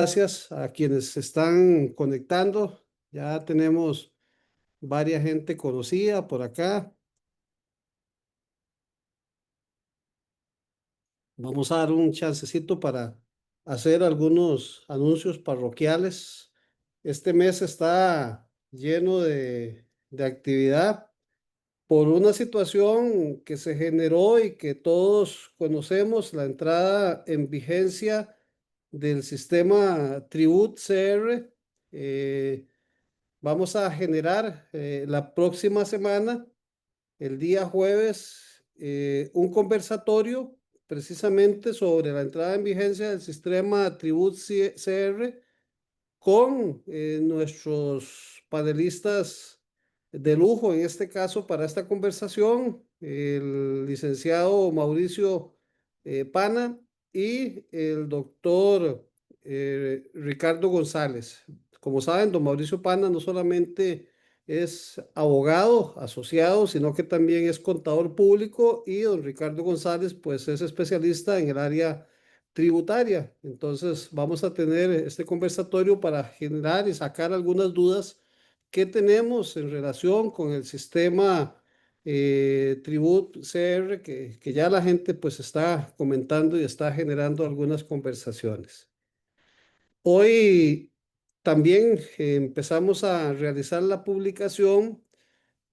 Gracias a quienes se están conectando. Ya tenemos varias gente conocida por acá. Vamos a dar un chancecito para hacer algunos anuncios parroquiales. Este mes está lleno de actividad por una situación que se generó y que todos conocemos, la entrada en vigencia del sistema Tribut CR. Vamos a generar la próxima semana, el día jueves, un conversatorio precisamente sobre la entrada en vigencia del sistema Tribut CR con nuestros panelistas de lujo, en este caso para esta conversación, el licenciado Mauricio Pana y el doctor Ricardo González. Como saben, don Mauricio Pana no solamente es abogado asociado, sino que también es contador público y don Ricardo González, pues es especialista en el área tributaria. Entonces, vamos a tener este conversatorio para generar y sacar algunas dudas que tenemos en relación con el sistema Tribut CR, que ya la gente pues está comentando y está generando algunas conversaciones. Hoy también empezamos a realizar la publicación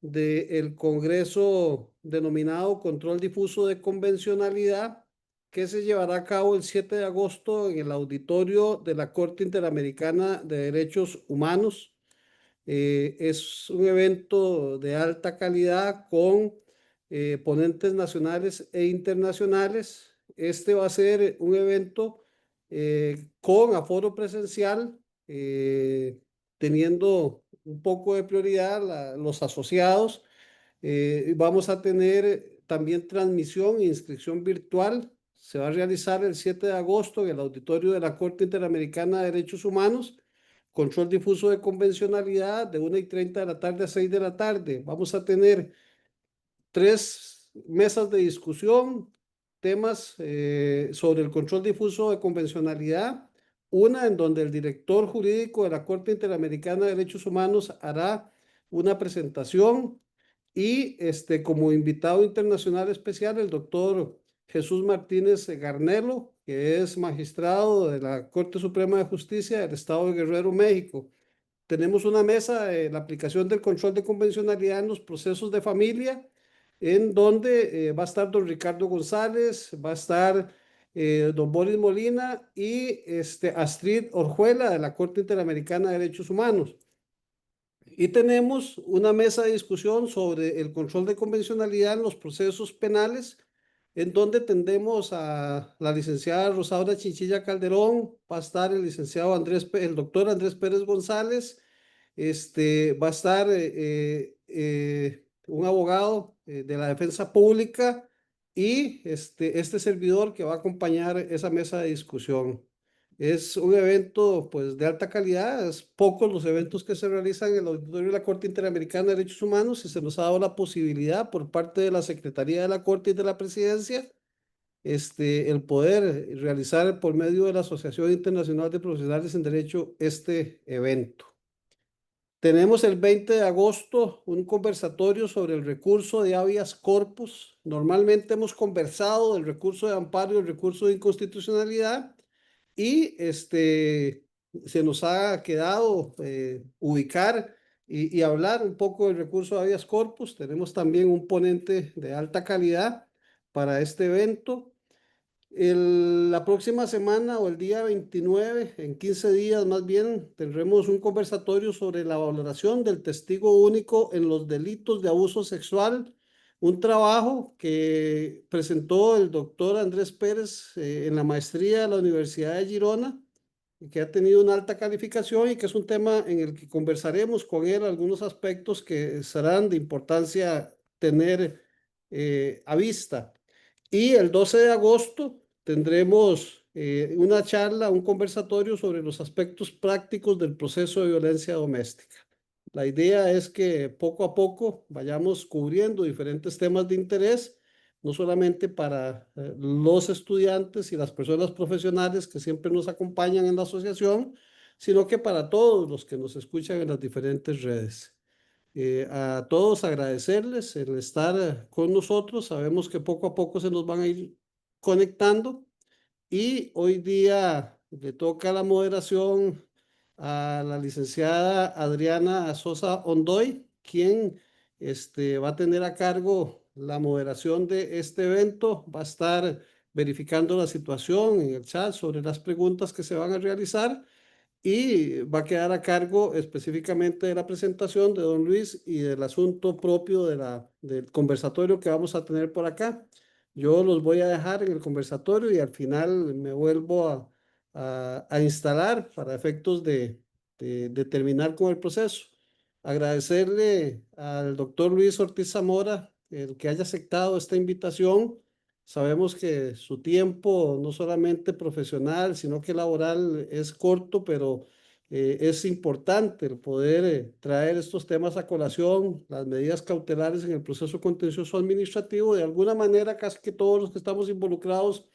del Congreso denominado Control Difuso de Convencionalidad, que se llevará a cabo el 7 de agosto en el auditorio de la Corte Interamericana de Derechos Humanos. Es un evento de alta calidad con ponentes nacionales e internacionales. Este va a ser un evento con aforo presencial, teniendo un poco de prioridad los asociados. Vamos a tener también transmisión e inscripción virtual. Se va a realizar el 7 de agosto en el auditorio de la Corte Interamericana de Derechos Humanos. Control difuso de convencionalidad de 1:30 de la tarde a 6 de la tarde. Vamos a tener 3 mesas de discusión, temas sobre el control difuso de convencionalidad. Una en donde el director jurídico de la Corte Interamericana de Derechos Humanos hará una presentación y como invitado internacional especial el doctor Jesús Martínez Garnelo, que es magistrado de la Corte Suprema de Justicia del Estado de Guerrero, México. Tenemos una mesa de la aplicación del control de convencionalidad en los procesos de familia, en donde va a estar don Ricardo González, va a estar don Boris Molina y Astrid Orjuela de la Corte Interamericana de Derechos Humanos. Y tenemos una mesa de discusión sobre el control de convencionalidad en los procesos penales, en donde tendremos a la licenciada Rosaura Chinchilla Calderón, va a estar el licenciado el doctor Andrés Pérez González, va a estar un abogado de la defensa pública y este servidor que va a acompañar esa mesa de discusión. Es un evento pues de alta calidad, es pocos los eventos que se realizan en el auditorio de la Corte Interamericana de Derechos Humanos y se nos ha dado la posibilidad por parte de la Secretaría de la Corte y de la Presidencia el poder realizar por medio de la Asociación Internacional de Profesionales en Derecho este evento. Tenemos el 20 de agosto un conversatorio sobre el recurso de habeas corpus. Normalmente hemos conversado del recurso de amparo y el recurso de inconstitucionalidad y se nos ha quedado ubicar y hablar un poco del recurso de habeas corpus. Tenemos también un ponente de alta calidad para este evento. La próxima semana o el día 29, en 15 días más bien, tendremos un conversatorio sobre la valoración del testigo único en los delitos de abuso sexual, un trabajo que presentó el doctor Andrés Pérez en la maestría de la Universidad de Girona, y que ha tenido una alta calificación y que es un tema en el que conversaremos con él algunos aspectos que serán de importancia tener a vista. Y el 12 de agosto tendremos una charla, un conversatorio sobre los aspectos prácticos del proceso de violencia doméstica. La idea es que poco a poco vayamos cubriendo diferentes temas de interés, no solamente para los estudiantes y las personas profesionales que siempre nos acompañan en la asociación, sino que para todos los que nos escuchan en las diferentes redes. A todos agradecerles el estar con nosotros. Sabemos que poco a poco se nos van a ir conectando y hoy día le toca la moderación a la licenciada Adriana Sosa Ondoy, quien va a tener a cargo la moderación de este evento, va a estar verificando la situación en el chat sobre las preguntas que se van a realizar y va a quedar a cargo específicamente de la presentación de don Luis y del asunto propio del conversatorio que vamos a tener por acá. Yo los voy a dejar en el conversatorio y al final me vuelvo a instalar para efectos de terminar con el proceso. Agradecerle al doctor Luis Ortiz Zamora el que haya aceptado esta invitación. Sabemos que su tiempo, no solamente profesional, sino que laboral, es corto, pero es importante el poder traer estos temas a colación, las medidas cautelares en el proceso contencioso administrativo. De alguna manera, casi que todos los que estamos involucrados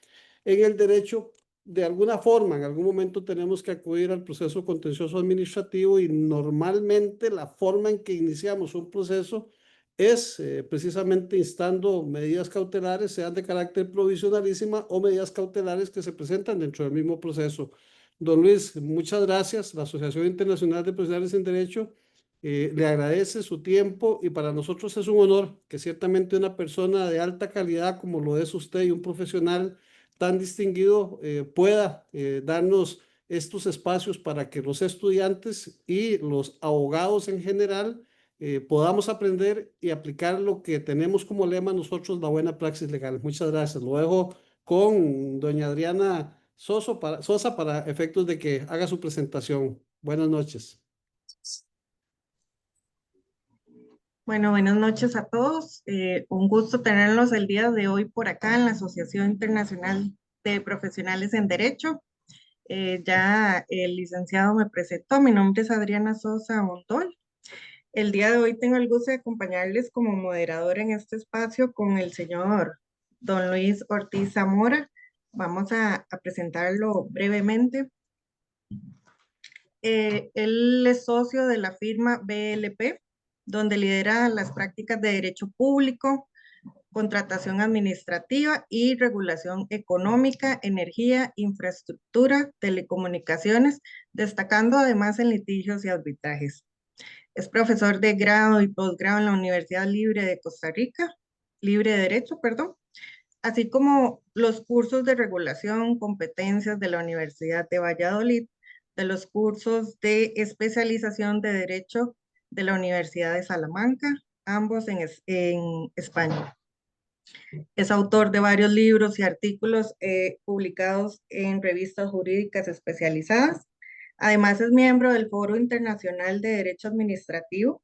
en el derecho, de alguna forma, en algún momento tenemos que acudir al proceso contencioso administrativo y normalmente la forma en que iniciamos un proceso es precisamente instando medidas cautelares, sean de carácter provisionalísima o medidas cautelares que se presentan dentro del mismo proceso. Don Luis, muchas gracias. La Asociación Internacional de Profesionales en Derecho le agradece su tiempo y para nosotros es un honor que ciertamente una persona de alta calidad como lo es usted y un profesional tan distinguido pueda darnos estos espacios para que los estudiantes y los abogados en general podamos aprender y aplicar lo que tenemos como lema nosotros, la buena praxis legal. Muchas gracias. Lo dejo con doña Adriana Sosa para efectos de que haga su presentación. Buenas noches. Bueno, buenas noches a todos. Un gusto tenerlos el día de hoy por acá en la Asociación Internacional de Profesionales en Derecho. Ya el licenciado me presentó, mi nombre es Adriana Sosa Ontol. El día de hoy tengo el gusto de acompañarles como moderador en este espacio con el señor don Luis Ortiz Zamora. Vamos a presentarlo brevemente. Él es socio de la firma BLP, donde lidera las prácticas de derecho público, contratación administrativa y regulación económica, energía, infraestructura, telecomunicaciones, destacando además en litigios y arbitrajes. Es profesor de grado y posgrado en la Universidad Libre de Costa Rica, Libre de Derecho, perdón, así como los cursos de regulación, competencias de la Universidad de Valladolid, de los cursos de especialización de Derecho de la Universidad de Salamanca, ambos en España. Es autor de varios libros y artículos publicados en revistas jurídicas especializadas. Además es miembro del Foro Internacional de Derecho Administrativo,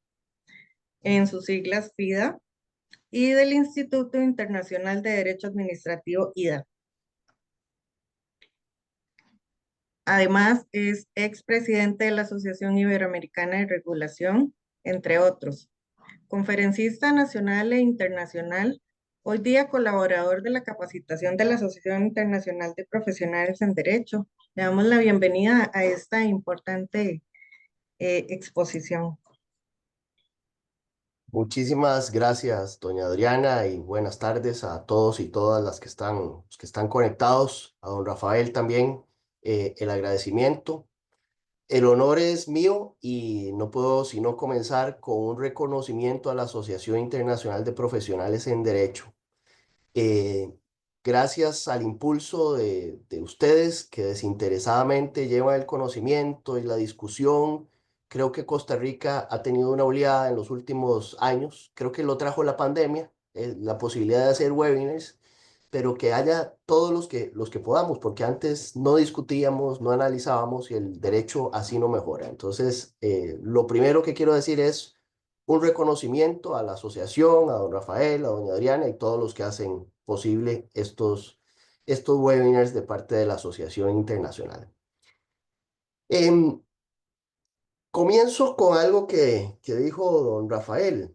en sus siglas FIDA, y del Instituto Internacional de Derecho Administrativo, IDA. Además, es expresidente de la Asociación Iberoamericana de Regulación, entre otros. Conferencista nacional e internacional, hoy día colaborador de la capacitación de la Asociación Internacional de Profesionales en Derecho. Le damos la bienvenida a esta importante exposición. Muchísimas gracias, doña Adriana, y buenas tardes a todos y todas las los que están conectados, a don Rafael también, el agradecimiento. El honor es mío y no puedo sino comenzar con un reconocimiento a la Asociación Internacional de Profesionales en Derecho. Eh, Gracias al impulso de ustedes que desinteresadamente llevan el conocimiento y la discusión, creo que Costa Rica ha tenido una oleada en los últimos años. Creo que lo trajo la pandemia, la posibilidad de hacer webinars, pero que haya todos los que podamos, porque antes no discutíamos, no analizábamos y el derecho así no mejora. Entonces, lo primero que quiero decir es un reconocimiento a la asociación, a don Rafael, a doña Adriana y todos los que hacen posible estos webinars de parte de la Asociación Internacional. Comienzo con algo que dijo don Rafael.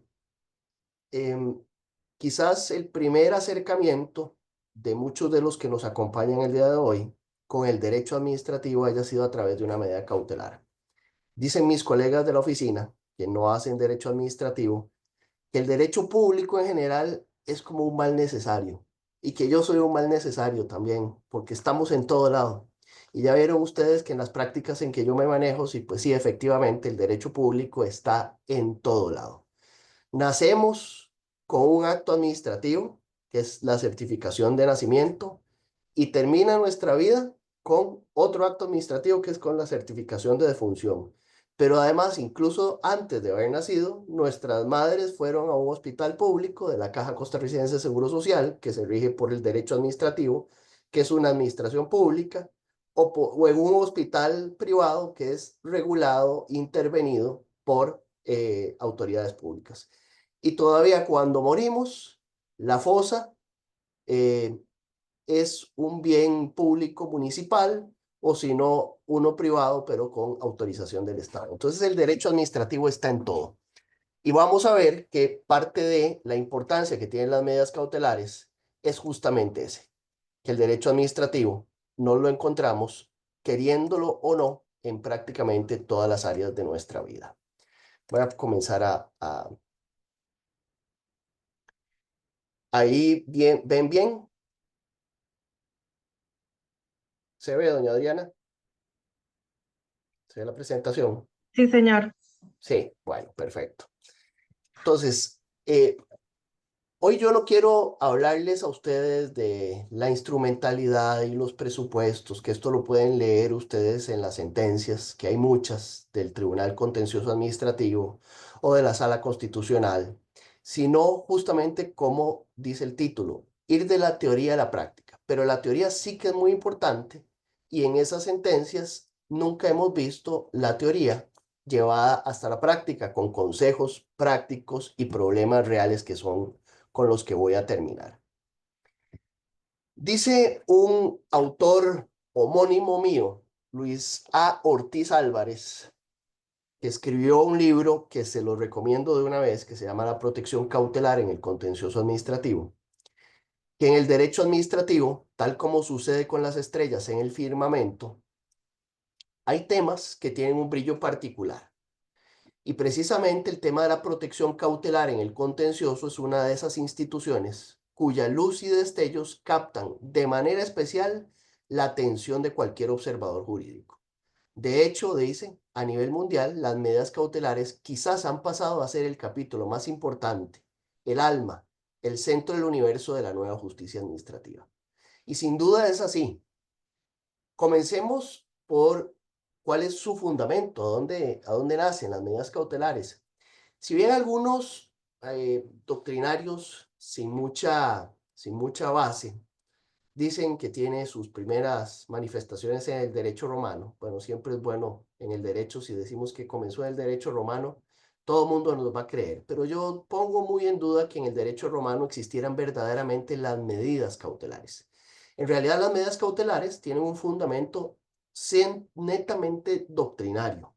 quizás el primer acercamiento de muchos de los que nos acompañan el día de hoy con el derecho administrativo haya sido a través de una medida cautelar. Dicen mis colegas de la oficina, que no hacen derecho administrativo, que el derecho público en general es como un mal necesario y que yo soy un mal necesario también, porque estamos en todo lado. Y ya vieron ustedes que en las prácticas en que yo me manejo, sí, pues sí, efectivamente, el derecho público está en todo lado. Nacemos con un acto administrativo, que es la certificación de nacimiento, y termina nuestra vida con otro acto administrativo, que es con la certificación de defunción. Pero además, incluso antes de haber nacido, nuestras madres fueron a un hospital público de la Caja Costarricense de Seguro Social, que se rige por el derecho administrativo, que es una administración pública, o en un hospital privado que es regulado, intervenido por autoridades públicas. Y todavía cuando morimos, la fosa es un bien público municipal o si no, uno privado, pero con autorización del Estado. Entonces el derecho administrativo está en todo. Y vamos a ver que parte de la importancia que tienen las medidas cautelares es justamente ese, que el derecho administrativo no lo encontramos, queriéndolo o no, en prácticamente todas las áreas de nuestra vida. Voy a comenzar ahí bien, ¿ven bien? ¿Se ve, doña Adriana? ¿Se ve la presentación? Sí, señor. Sí, bueno, perfecto. Entonces, hoy yo no quiero hablarles a ustedes de la instrumentalidad y los presupuestos, que esto lo pueden leer ustedes en las sentencias, que hay muchas del Tribunal Contencioso Administrativo o de la Sala Constitucional, sino justamente como dice el título, ir de la teoría a la práctica. Pero la teoría sí que es muy importante y en esas sentencias nunca hemos visto la teoría llevada hasta la práctica con consejos prácticos y problemas reales que son con los que voy a terminar. Dice un autor homónimo mío, Luis A. Ortiz Álvarez, que escribió un libro que se lo recomiendo de una vez, que se llama La protección cautelar en el contencioso administrativo, que en el derecho administrativo, tal como sucede con las estrellas en el firmamento, hay temas que tienen un brillo particular. Y precisamente el tema de la protección cautelar en el contencioso es una de esas instituciones cuya luz y destellos captan de manera especial la atención de cualquier observador jurídico. De hecho, dice, a nivel mundial, las medidas cautelares quizás han pasado a ser el capítulo más importante, el alma, el centro del universo de la nueva justicia administrativa. Y sin duda es así. Comencemos por cuál es su fundamento, a dónde nacen las medidas cautelares. Si bien algunos doctrinarios sin mucha base dicen que tiene sus primeras manifestaciones en el derecho romano, bueno, siempre es bueno en el derecho, si decimos que comenzó en el derecho romano, todo el mundo nos va a creer, pero yo pongo muy en duda que en el derecho romano existieran verdaderamente las medidas cautelares. En realidad las medidas cautelares tienen un fundamento netamente doctrinario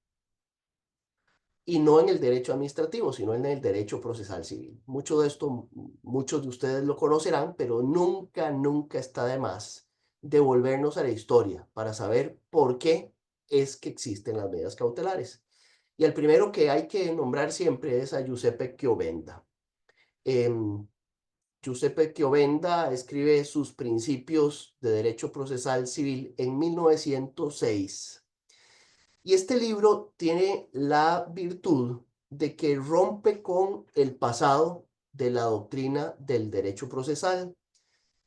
y no en el derecho administrativo, sino en el derecho procesal civil. Mucho de esto, muchos de ustedes lo conocerán, pero nunca está de más devolvernos a la historia para saber por qué es que existen las medidas cautelares. Y el primero que hay que nombrar siempre es a Giuseppe Chiovenda. Giuseppe Chiovenda escribe sus principios de derecho procesal civil en 1906. Y este libro tiene la virtud de que rompe con el pasado de la doctrina del derecho procesal,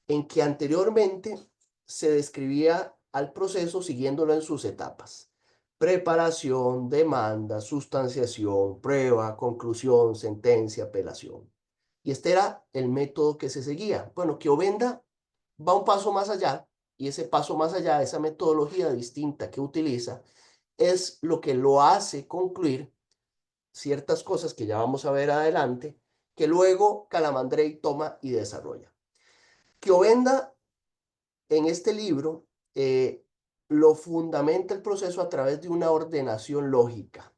en que anteriormente se describía al proceso siguiéndolo en sus etapas: preparación, demanda, sustanciación, prueba, conclusión, sentencia, apelación. Y este era el método que se seguía. Bueno, Chiovenda va un paso más allá, y ese paso más allá, esa metodología distinta que utiliza, es lo que lo hace concluir ciertas cosas que ya vamos a ver adelante, que luego Calamandrei toma y desarrolla. Chiovenda en este libro lo fundamenta el proceso a través de una ordenación lógica.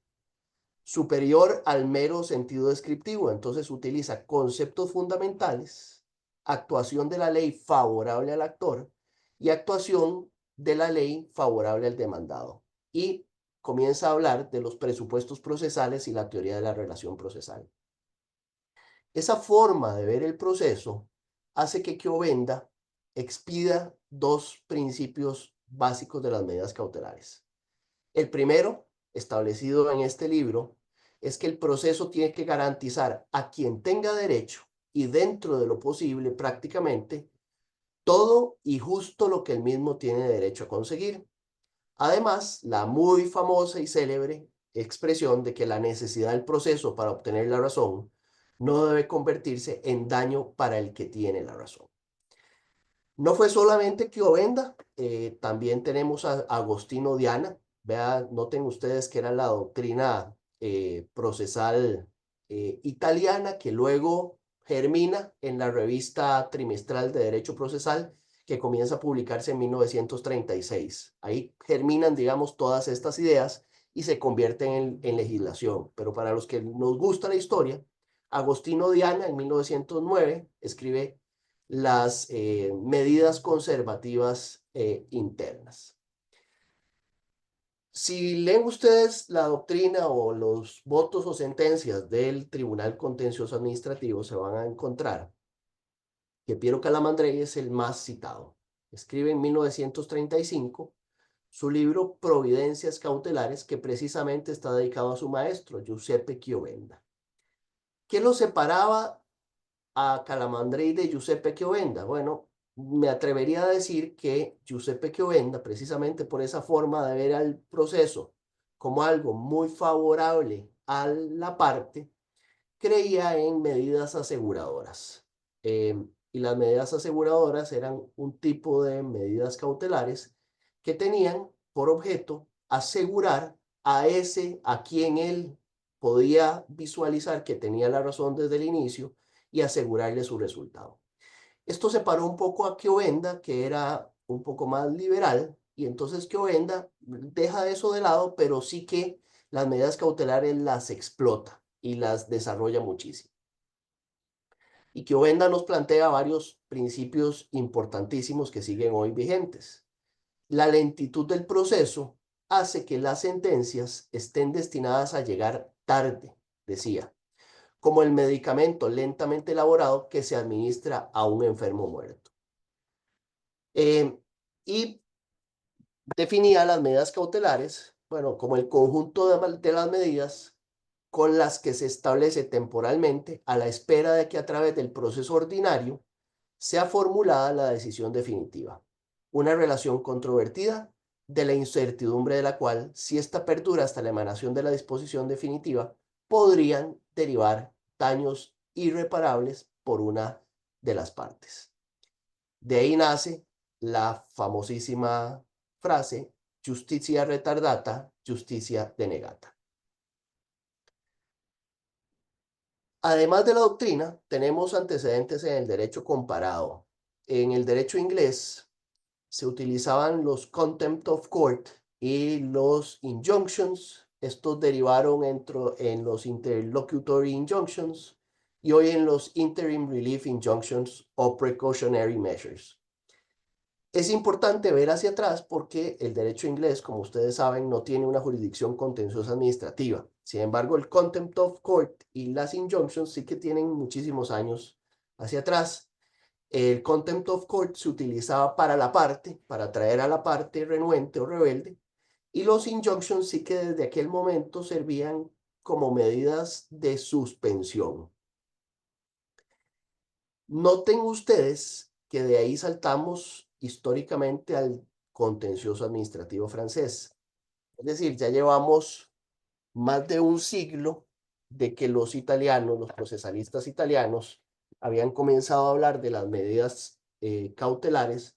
superior al mero sentido descriptivo. Entonces utiliza conceptos fundamentales, actuación de la ley favorable al actor y actuación de la ley favorable al demandado. Y comienza a hablar de los presupuestos procesales y la teoría de la relación procesal. Esa forma de ver el proceso hace que Chiovenda expida dos principios básicos de las medidas cautelares. El primero, establecido en este libro, es que el proceso tiene que garantizar a quien tenga derecho y dentro de lo posible prácticamente todo y justo lo que el mismo tiene derecho a conseguir. Además, la muy famosa y célebre expresión de que la necesidad del proceso para obtener la razón no debe convertirse en daño para el que tiene la razón. No fue solamente Chiovenda, también tenemos a Agostino Diana. Vean, noten ustedes que era la doctrina procesal italiana que luego germina en la revista trimestral de Derecho Procesal que comienza a publicarse en 1936. Ahí germinan, digamos, todas estas ideas y se convierten en legislación. Pero para los que nos gusta la historia, Agostino Diana en 1909 escribe las medidas conservativas internas. Si leen ustedes la doctrina o los votos o sentencias del Tribunal Contencioso Administrativo, se van a encontrar que Piero Calamandrei es el más citado. Escribe en 1935 su libro Providencias Cautelares, que precisamente está dedicado a su maestro, Giuseppe Chiovenda. ¿Qué lo separaba a Calamandrei de Giuseppe Chiovenda? Bueno, me atrevería a decir que Giuseppe Chiovenda, precisamente por esa forma de ver al proceso como algo muy favorable a la parte, creía en medidas aseguradoras. Y las medidas aseguradoras eran un tipo de medidas cautelares que tenían por objeto asegurar a quien él podía visualizar que tenía la razón desde el inicio y asegurarle su resultado. Esto separó un poco a Chiovenda, que era un poco más liberal, y entonces Chiovenda deja eso de lado, pero sí que las medidas cautelares las explota y las desarrolla muchísimo. Y Chiovenda nos plantea varios principios importantísimos que siguen hoy vigentes. La lentitud del proceso hace que las sentencias estén destinadas a llegar tarde, decía, como el medicamento lentamente elaborado que se administra a un enfermo muerto. Y definía las medidas cautelares, bueno, como el conjunto de las medidas con las que se establece temporalmente a la espera de que a través del proceso ordinario sea formulada la decisión definitiva. Una relación controvertida de la incertidumbre de la cual, si esta perdura hasta la emanación de la disposición definitiva, podrían derivar daños irreparables por una de las partes. De ahí nace la famosísima frase, justitia retardata, justitia denegata. Además de la doctrina, tenemos antecedentes en el derecho comparado. En el derecho inglés se utilizaban los contempt of court y los injunctions. Estos derivaron en los interlocutory injunctions y hoy en los interim relief injunctions o precautionary measures. Es importante ver hacia atrás porque el derecho inglés, como ustedes saben, no tiene una jurisdicción contenciosa administrativa. Sin embargo, el contempt of court y las injunctions sí que tienen muchísimos años hacia atrás. El contempt of court se utilizaba para la parte, para traer a la parte renuente o rebelde, y los injunctions sí que desde aquel momento servían como medidas de suspensión. Noten ustedes que de ahí saltamos históricamente al contencioso administrativo francés. Es decir, ya llevamos más de un siglo de que los italianos, los procesalistas italianos, habían comenzado a hablar de las medidas cautelares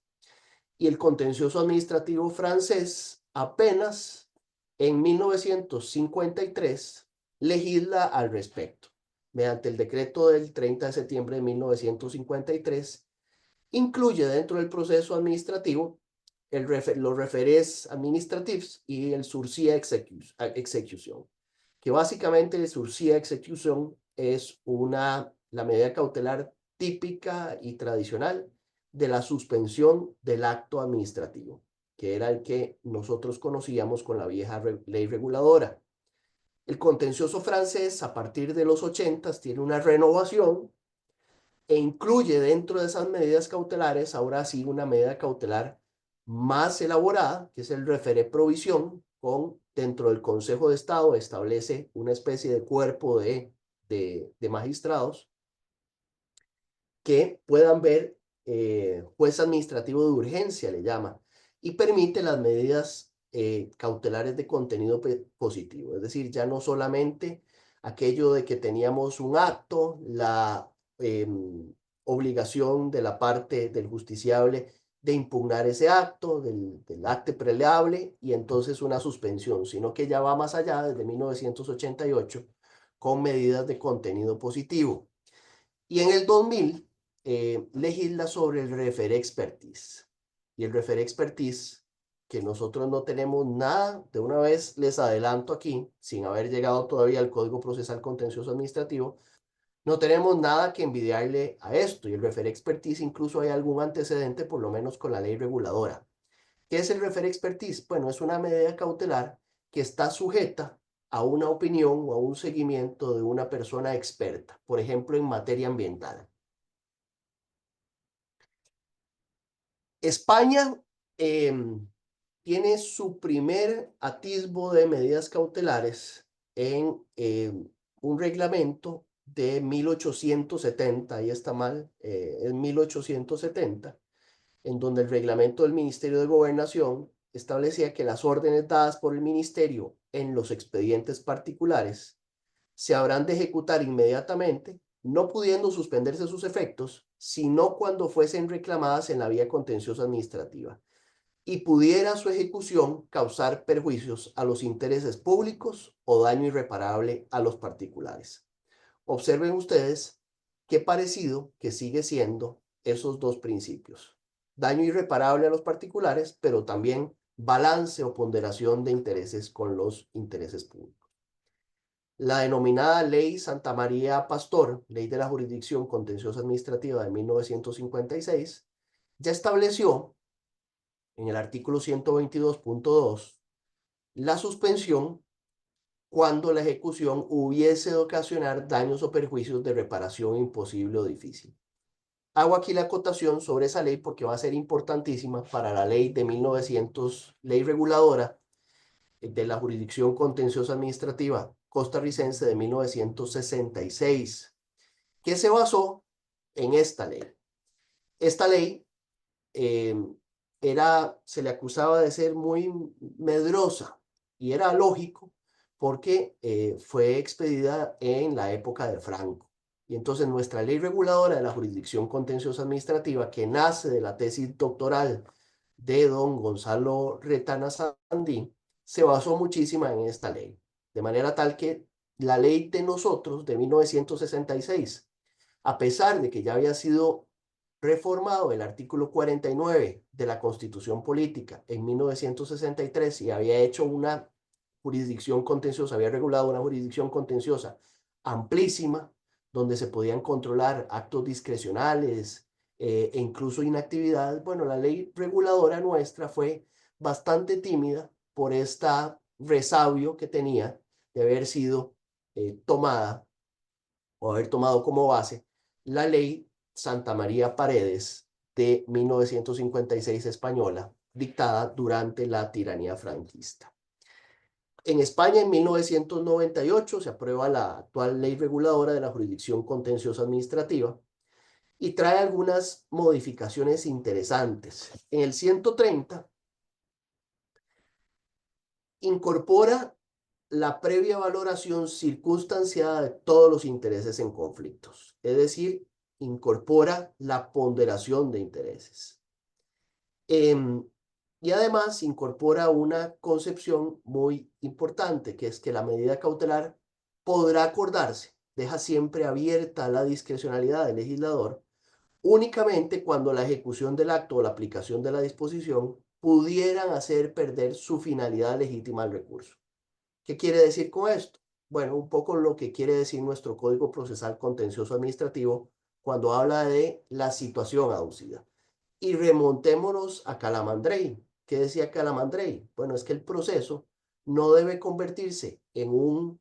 y el contencioso administrativo francés apenas en 1953 legisla al respecto. Mediante el decreto del 30 de septiembre de 1953, incluye dentro del proceso administrativo los referés administratifs y el sursis execution, que básicamente el sursis à exécution es la medida cautelar típica y tradicional de la suspensión del acto administrativo, que era el que nosotros conocíamos con la vieja ley reguladora. El contencioso francés, a partir de los 80, tiene una renovación e incluye dentro de esas medidas cautelares, ahora sí, una medida cautelar más elaborada, que es el referé provisión, dentro del Consejo de Estado establece una especie de cuerpo de magistrados que puedan ver, juez administrativo de urgencia le llama, y permite las medidas cautelares de contenido positivo. Es decir, ya no solamente aquello de que teníamos un acto, la obligación de la parte del justiciable de impugnar ese acto, del acto preleable, y entonces una suspensión, sino que ya va más allá desde 1988 con medidas de contenido positivo. Y en el 2000 legisla sobre el referé expertise. Y el referé expertise, que nosotros no tenemos nada, de una vez les adelanto aquí, sin haber llegado todavía al Código Procesal Contencioso Administrativo, no tenemos nada que envidiarle a esto. Y el referé expertise incluso hay algún antecedente, por lo menos con la ley reguladora. ¿Qué es el referé expertise? Bueno, es una medida cautelar que está sujeta a una opinión o a un seguimiento de una persona experta, por ejemplo, en materia ambiental. España tiene su primer atisbo de medidas cautelares en un reglamento de 1870, ahí está mal, en 1870, en donde el reglamento del Ministerio de Gobernación establecía que las órdenes dadas por el ministerio en los expedientes particulares se habrán de ejecutar inmediatamente, no pudiendo suspenderse sus efectos, sino cuando fuesen reclamadas en la vía contenciosa administrativa y pudiera su ejecución causar perjuicios a los intereses públicos o daño irreparable a los particulares. Observen ustedes qué parecido que sigue siendo esos dos principios. Daño irreparable a los particulares, pero también balance o ponderación de intereses con los intereses públicos. La denominada Ley Santa María Pastor, Ley de la Jurisdicción Contenciosa Administrativa de 1956, ya estableció en el artículo 122.2 la suspensión cuando la ejecución hubiese de ocasionar daños o perjuicios de reparación imposible o difícil. Hago aquí la acotación sobre esa ley porque va a ser importantísima para la ley de 1900, ley reguladora de la Jurisdicción Contenciosa Administrativa costarricense de 1966, que se basó en esta ley. Esta ley se le acusaba de ser muy medrosa y era lógico porque fue expedida en la época de Franco. Y entonces nuestra ley reguladora de la Jurisdicción Contenciosa Administrativa, que nace de la tesis doctoral de don Gonzalo Retana Sandí, se basó muchísimo en esta ley, de manera tal que la ley de nosotros de 1966, a pesar de que ya había sido reformado el artículo 49 de la Constitución Política en 1963 y había hecho una jurisdicción contenciosa, había regulado una jurisdicción contenciosa amplísima, donde se podían controlar actos discrecionales e incluso inactividades. Bueno, la ley reguladora nuestra fue bastante tímida por esta resabio que tenía de haber sido tomada o haber tomado como base la ley Santa María Paredes de 1956 española, dictada durante la tiranía franquista. En España, en 1998, se aprueba la actual ley reguladora de la jurisdicción contenciosa administrativa y trae algunas modificaciones interesantes. En el 130, incorpora la previa valoración circunstanciada de todos los intereses en conflictos, es decir, incorpora la ponderación de intereses. Y además incorpora una concepción muy importante, que es que la medida cautelar podrá acordarse, deja siempre abierta la discrecionalidad del legislador, únicamente cuando la ejecución del acto o la aplicación de la disposición pudieran hacer perder su finalidad legítima al recurso. ¿Qué quiere decir con esto? bueno, un poco lo que quiere decir nuestro Código Procesal Contencioso Administrativo cuando habla de la situación aducida. Y remontémonos a Calamandrei. ¿Qué decía Calamandrei? Bueno, es que el proceso no debe convertirse en un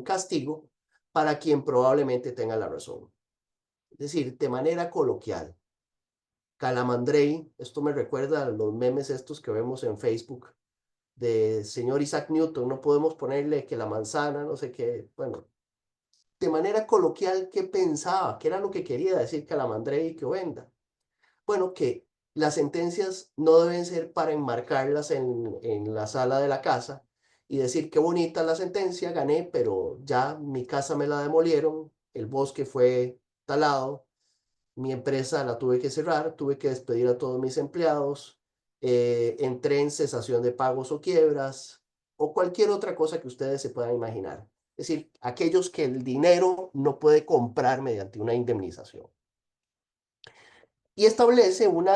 castigo para quien probablemente tenga la razón. Es decir, de manera coloquial, Calamandrei, esto me recuerda a los memes estos que vemos en Facebook de señor Isaac Newton, no podemos ponerle que la manzana, no sé qué, bueno, de manera coloquial, ¿qué pensaba? ¿Qué era lo que quería decir Calamandrei y que venda? Bueno, que las sentencias no deben ser para enmarcarlas en la sala de la casa y decir qué bonita la sentencia, gané, pero ya mi casa me la demolieron, el bosque fue talado, mi empresa la tuve que cerrar, tuve que despedir a todos mis empleados, entré en cesación de pagos o quiebras o cualquier otra cosa que ustedes se puedan imaginar. Es decir, aquellos que el dinero no puede comprar mediante una indemnización. Y establece un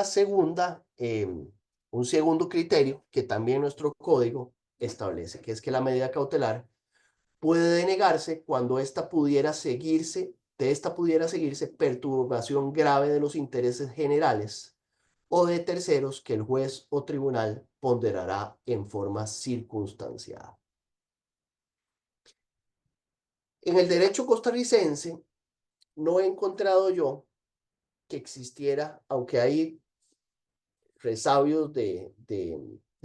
segundo criterio que también nuestro código establece, que es que la medida cautelar puede denegarse cuando de esta pudiera seguirse perturbación grave de los intereses generales o de terceros que el juez o tribunal ponderará en forma circunstanciada. En el derecho costarricense no he encontrado yo que existiera, aunque hay resabios de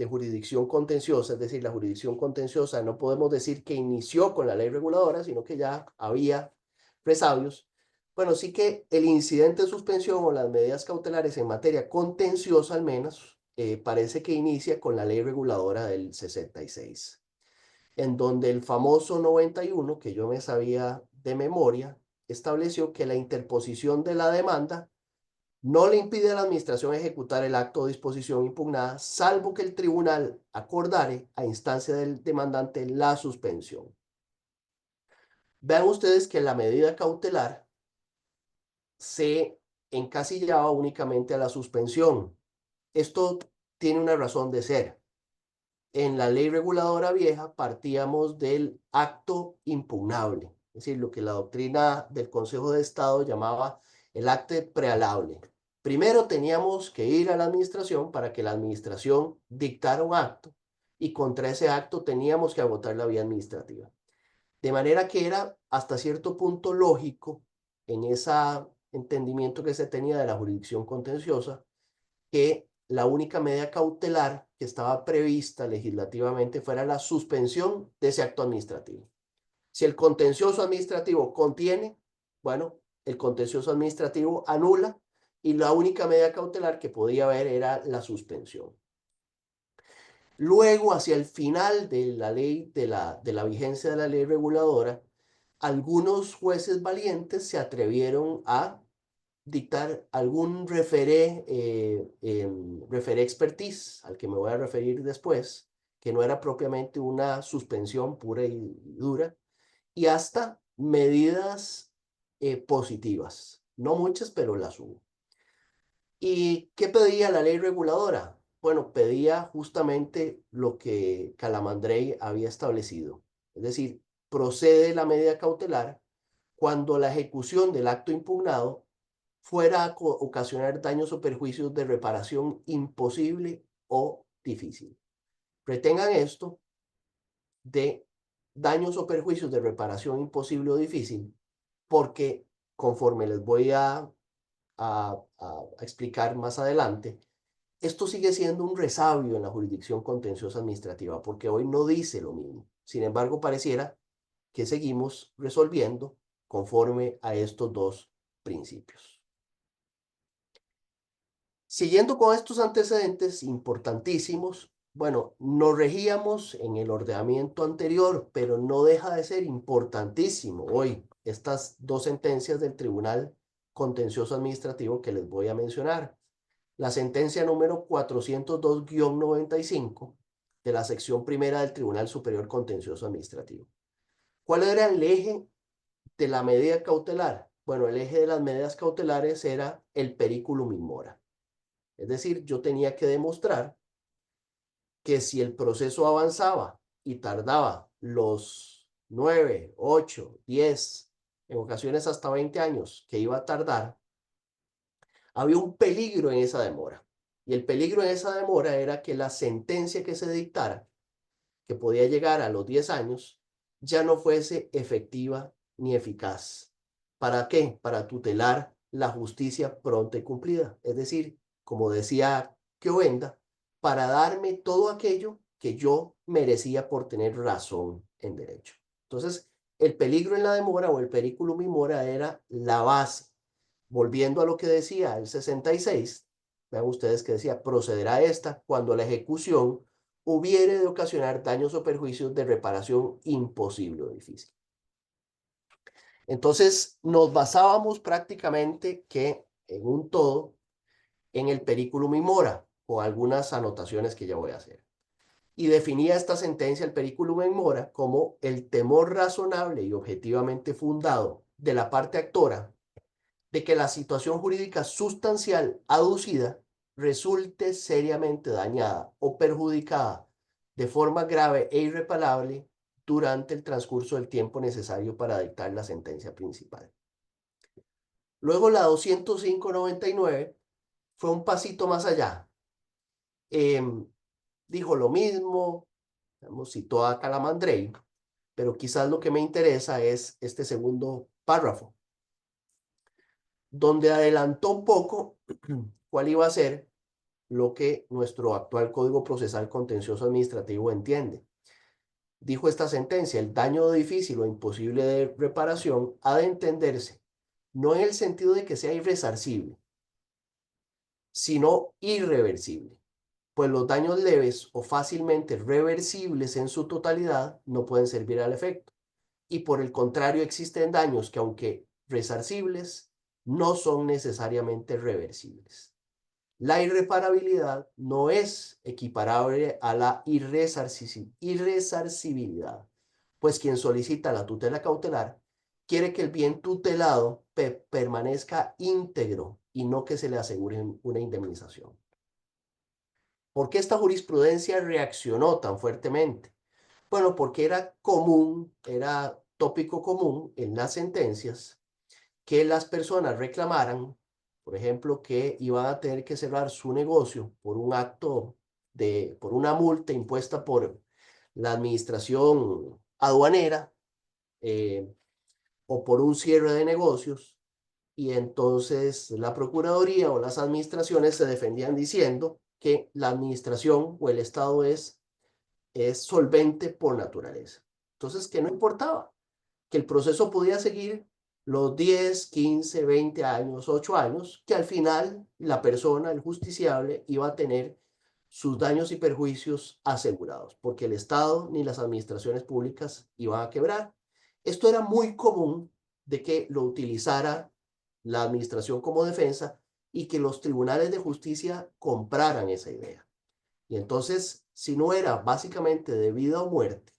jurisdicción contenciosa, es decir, la jurisdicción contenciosa no podemos decir que inició con la ley reguladora, sino que ya había resabios. Bueno, sí que el incidente de suspensión o las medidas cautelares en materia contenciosa al menos, parece que inicia con la ley reguladora del 66, en donde el famoso 91, que yo me sabía de memoria, estableció que la interposición de la demanda no le impide a la administración ejecutar el acto o disposición impugnada, salvo que el tribunal acordare a instancia del demandante la suspensión. Vean ustedes que la medida cautelar se encasillaba únicamente a la suspensión. Esto tiene una razón de ser. En la ley reguladora vieja partíamos del acto impugnable, es decir, lo que la doctrina del Consejo de Estado llamaba el acto prealable. Primero teníamos que ir a la administración para que la administración dictara un acto y contra ese acto teníamos que agotar la vía administrativa. De manera que era hasta cierto punto lógico en ese entendimiento que se tenía de la jurisdicción contenciosa que la única medida cautelar que estaba prevista legislativamente fuera la suspensión de ese acto administrativo. Si el contencioso administrativo contiene, bueno, el contencioso administrativo anula y la única medida cautelar que podía haber era la suspensión. Luego, hacia el final de la ley, de la vigencia de la ley reguladora, algunos jueces valientes se atrevieron a dictar algún referé expertise, al que me voy a referir después, que no era propiamente una suspensión pura y dura, y hasta medidas positivas. No muchas, pero las hubo. ¿Y qué pedía la ley reguladora? Bueno, pedía justamente lo que Calamandrei había establecido. Es decir, procede la medida cautelar cuando la ejecución del acto impugnado fuera a ocasionar daños o perjuicios de reparación imposible o difícil. Retengan esto de daños o perjuicios de reparación imposible o difícil, porque conforme les voy a explicar más adelante, esto sigue siendo un resabio en la jurisdicción contenciosa administrativa, porque hoy no dice lo mismo. Sin embargo, pareciera que seguimos resolviendo conforme a estos dos principios. Siguiendo con estos antecedentes importantísimos, bueno, nos regíamos en el ordenamiento anterior, pero no deja de ser importantísimo hoy estas dos sentencias del Tribunal Contencioso Administrativo que les voy a mencionar. La sentencia número 402-95 de la sección primera del Tribunal Superior Contencioso Administrativo. ¿Cuál era el eje de la medida cautelar? Bueno, el eje de las medidas cautelares era el periculum in mora. Es decir, yo tenía que demostrar que si el proceso avanzaba y tardaba los 9, 8, 10, en ocasiones hasta 20 años que iba a tardar, había un peligro en esa demora. Y el peligro en esa demora era que la sentencia que se dictara, que podía llegar a los 10 años, ya no fuese efectiva ni eficaz. ¿Para qué? Para tutelar la justicia pronta y cumplida. Es decir, como decía Queovenda, para darme todo aquello que yo merecía por tener razón en derecho. Entonces, el peligro en la demora o el periculum in mora era la base. Volviendo a lo que decía el 66, vean ustedes que decía, procederá esta cuando la ejecución hubiere de ocasionar daños o perjuicios de reparación imposible o difícil. Entonces, nos basábamos prácticamente que en un todo en el periculum in mora, con algunas anotaciones que ya voy a hacer. Y definía esta sentencia, el periculum in mora, como el temor razonable y objetivamente fundado de la parte actora de que la situación jurídica sustancial aducida resulte seriamente dañada o perjudicada de forma grave e irreparable durante el transcurso del tiempo necesario para dictar la sentencia principal. Luego la 205/99 fue un pasito más allá. Dijo lo mismo, citó a Calamandrei, pero quizás lo que me interesa es este segundo párrafo, donde adelantó un poco cuál iba a ser lo que nuestro actual Código Procesal Contencioso Administrativo entiende. Dijo esta sentencia, el daño difícil o imposible de reparación ha de entenderse no en el sentido de que sea irresarcible, sino irreversible, pues los daños leves o fácilmente reversibles en su totalidad no pueden servir al efecto. Y por el contrario existen daños que, aunque resarcibles, no son necesariamente reversibles. La irreparabilidad no es equiparable a la irresarcibilidad, pues quien solicita la tutela cautelar quiere que el bien tutelado permanezca íntegro y no que se le asegure una indemnización. ¿Por qué esta jurisprudencia reaccionó tan fuertemente? Bueno, porque era común, era tópico común en las sentencias que las personas reclamaran, por ejemplo, que iban a tener que cerrar su negocio por un acto por una multa impuesta por la administración aduanera o por un cierre de negocios, y entonces la Procuraduría o las administraciones se defendían diciendo que la administración o el Estado es solvente por naturaleza. Entonces, que no importaba, que el proceso podía seguir los 10, 15, 20 años, 8 años, que al final la persona, el justiciable, iba a tener sus daños y perjuicios asegurados, porque el Estado ni las administraciones públicas iban a quebrar. Esto era muy común de que lo utilizara la administración como defensa y que los tribunales de justicia compraran esa idea. Y entonces, si no era básicamente de vida o muerte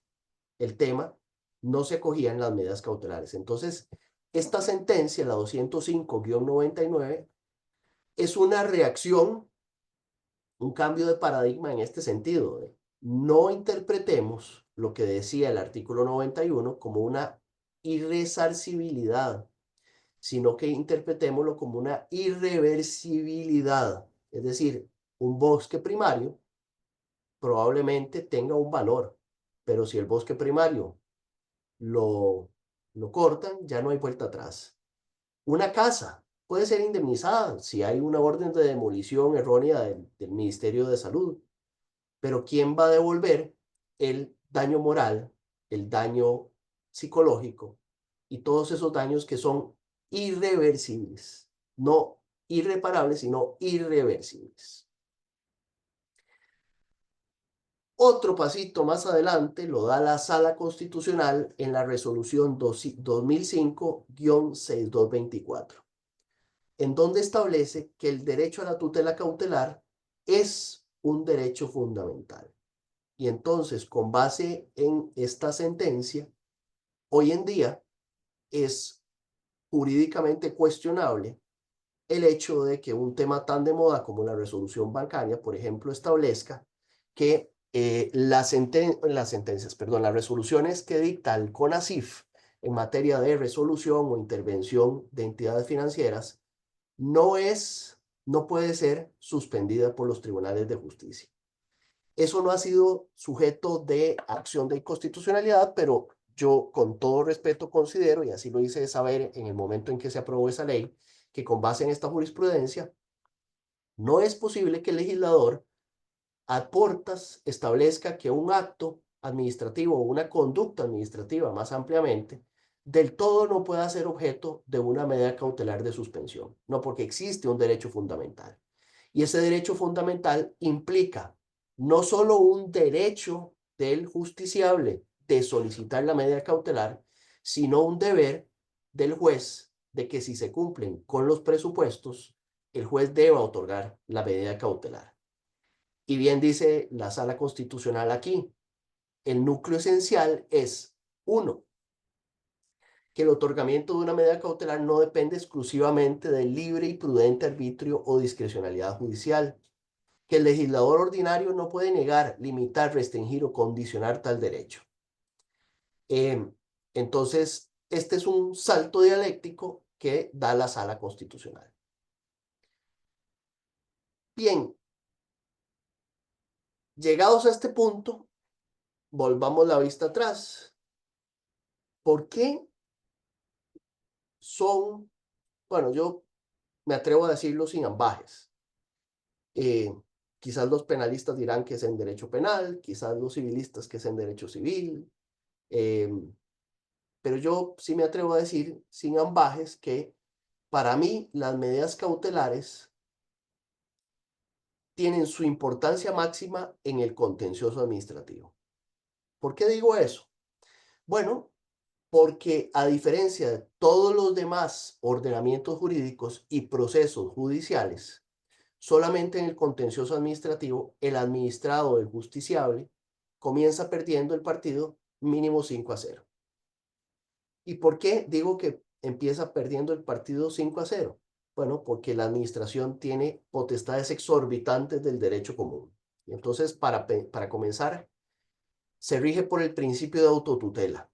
el tema, no se cogían las medidas cautelares. Entonces, esta sentencia, la 205/99, es una reacción, un cambio de paradigma en este sentido. No interpretemos lo que decía el artículo 91 como una irresarcibilidad, sino que interpretémoslo como una irreversibilidad. Es decir, un bosque primario probablemente tenga un valor, pero si el bosque primario lo cortan, ya no hay vuelta atrás. Una casa puede ser indemnizada si hay una orden de demolición errónea del Ministerio de Salud, pero ¿quién va a devolver el daño moral, el daño psicológico y todos esos daños que son irreversibles? No irreparables, sino irreversibles. Otro pasito más adelante lo da la Sala Constitucional en la resolución 2005-6224, en donde establece que el derecho a la tutela cautelar es un derecho fundamental. Y entonces, con base en esta sentencia, hoy en día es jurídicamente cuestionable el hecho de que un tema tan de moda como la resolución bancaria, por ejemplo, establezca que las sentencias, perdón, las resoluciones que dicta el CONACYF en materia de resolución o intervención de entidades financieras no puede ser suspendida por los tribunales de justicia. Eso no ha sido sujeto de acción de inconstitucionalidad, pero yo con todo respeto considero, y así lo hice saber en el momento en que se aprobó esa ley, que con base en esta jurisprudencia, no es posible que el legislador a portas establezca que un acto administrativo o una conducta administrativa más ampliamente del todo no pueda ser objeto de una medida cautelar de suspensión. No, porque existe un derecho fundamental. Y ese derecho fundamental implica no solo un derecho del justiciable de solicitar la medida cautelar, sino un deber del juez de que si se cumplen con los presupuestos, el juez deba otorgar la medida cautelar. Y bien dice la Sala Constitucional aquí, el núcleo esencial es, 1, que el otorgamiento de una medida cautelar no depende exclusivamente del libre y prudente arbitrio o discrecionalidad judicial, que el legislador ordinario no puede negar, limitar, restringir o condicionar tal derecho. Entonces, este es un salto dialéctico que da la Sala Constitucional. Bien, llegados a este punto, volvamos la vista atrás. ¿Por qué son, bueno, yo me atrevo a decirlo sin ambajes? Quizás los penalistas dirán que es en derecho penal, quizás los civilistas que es en derecho civil, pero yo sí me atrevo a decir sin ambajes que para mí las medidas cautelares tienen su importancia máxima en el contencioso administrativo. ¿Por qué digo eso? Bueno, porque a diferencia de todos los demás ordenamientos jurídicos y procesos judiciales, solamente en el contencioso administrativo, el administrado o el justiciable comienza perdiendo el partido mínimo 5-0. ¿Y por qué digo que empieza perdiendo el partido 5-0? Bueno, porque la administración tiene potestades exorbitantes del derecho común. Y entonces, para comenzar, se rige por el principio de autotutela,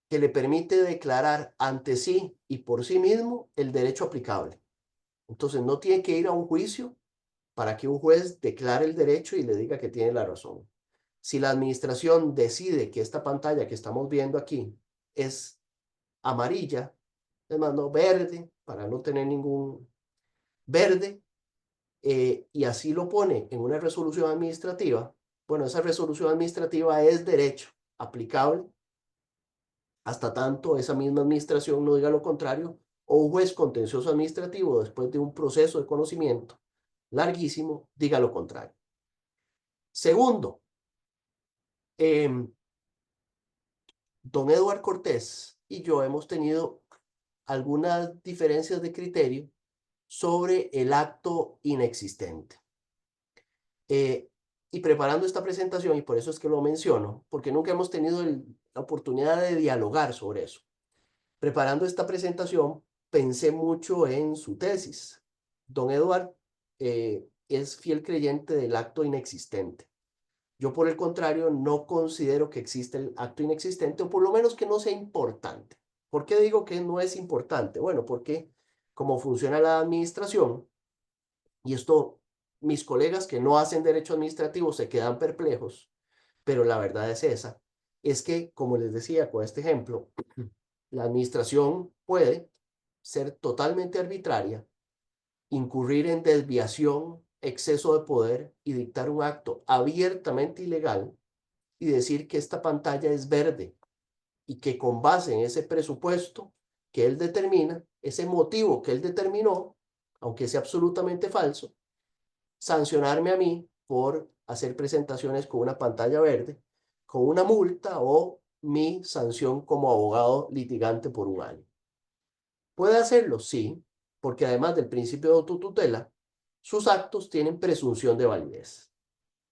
que le permite declarar ante sí y por sí mismo el derecho aplicable. Entonces, no tiene que ir a un juicio para que un juez declare el derecho y le diga que tiene la razón. Si la administración decide que esta pantalla que estamos viendo aquí es amarilla, les mando verde para no tener ningún verde, y así lo pone en una resolución administrativa, bueno, esa resolución administrativa es derecho aplicable hasta tanto esa misma administración no diga lo contrario o un juez contencioso administrativo después de un proceso de conocimiento larguísimo diga lo contrario. Segundo, don Eduardo Cortés y yo hemos tenido algunas diferencias de criterio sobre el acto inexistente. Y preparando esta presentación, y por eso es que lo menciono, porque nunca hemos tenido la oportunidad de dialogar sobre eso. Preparando esta presentación, pensé mucho en su tesis. Don Eduardo es fiel creyente del acto inexistente. Yo, por el contrario, no considero que exista el acto inexistente, o por lo menos que no sea importante. ¿Por qué digo que no es importante? Bueno, porque como funciona la administración, y esto mis colegas que no hacen derecho administrativo se quedan perplejos, pero la verdad es esa, es que, como les decía con este ejemplo, la administración puede ser totalmente arbitraria, incurrir en desviación, exceso de poder y dictar un acto abiertamente ilegal y decir que esta pantalla es verde y que con base en ese presupuesto que él determina, ese motivo que él determinó, aunque sea absolutamente falso, sancionarme a mí por hacer presentaciones con una pantalla verde, con una multa o mi sanción como abogado litigante por 1 año. ¿Puede hacerlo? Sí, porque además del principio de autotutela, sus actos tienen presunción de validez.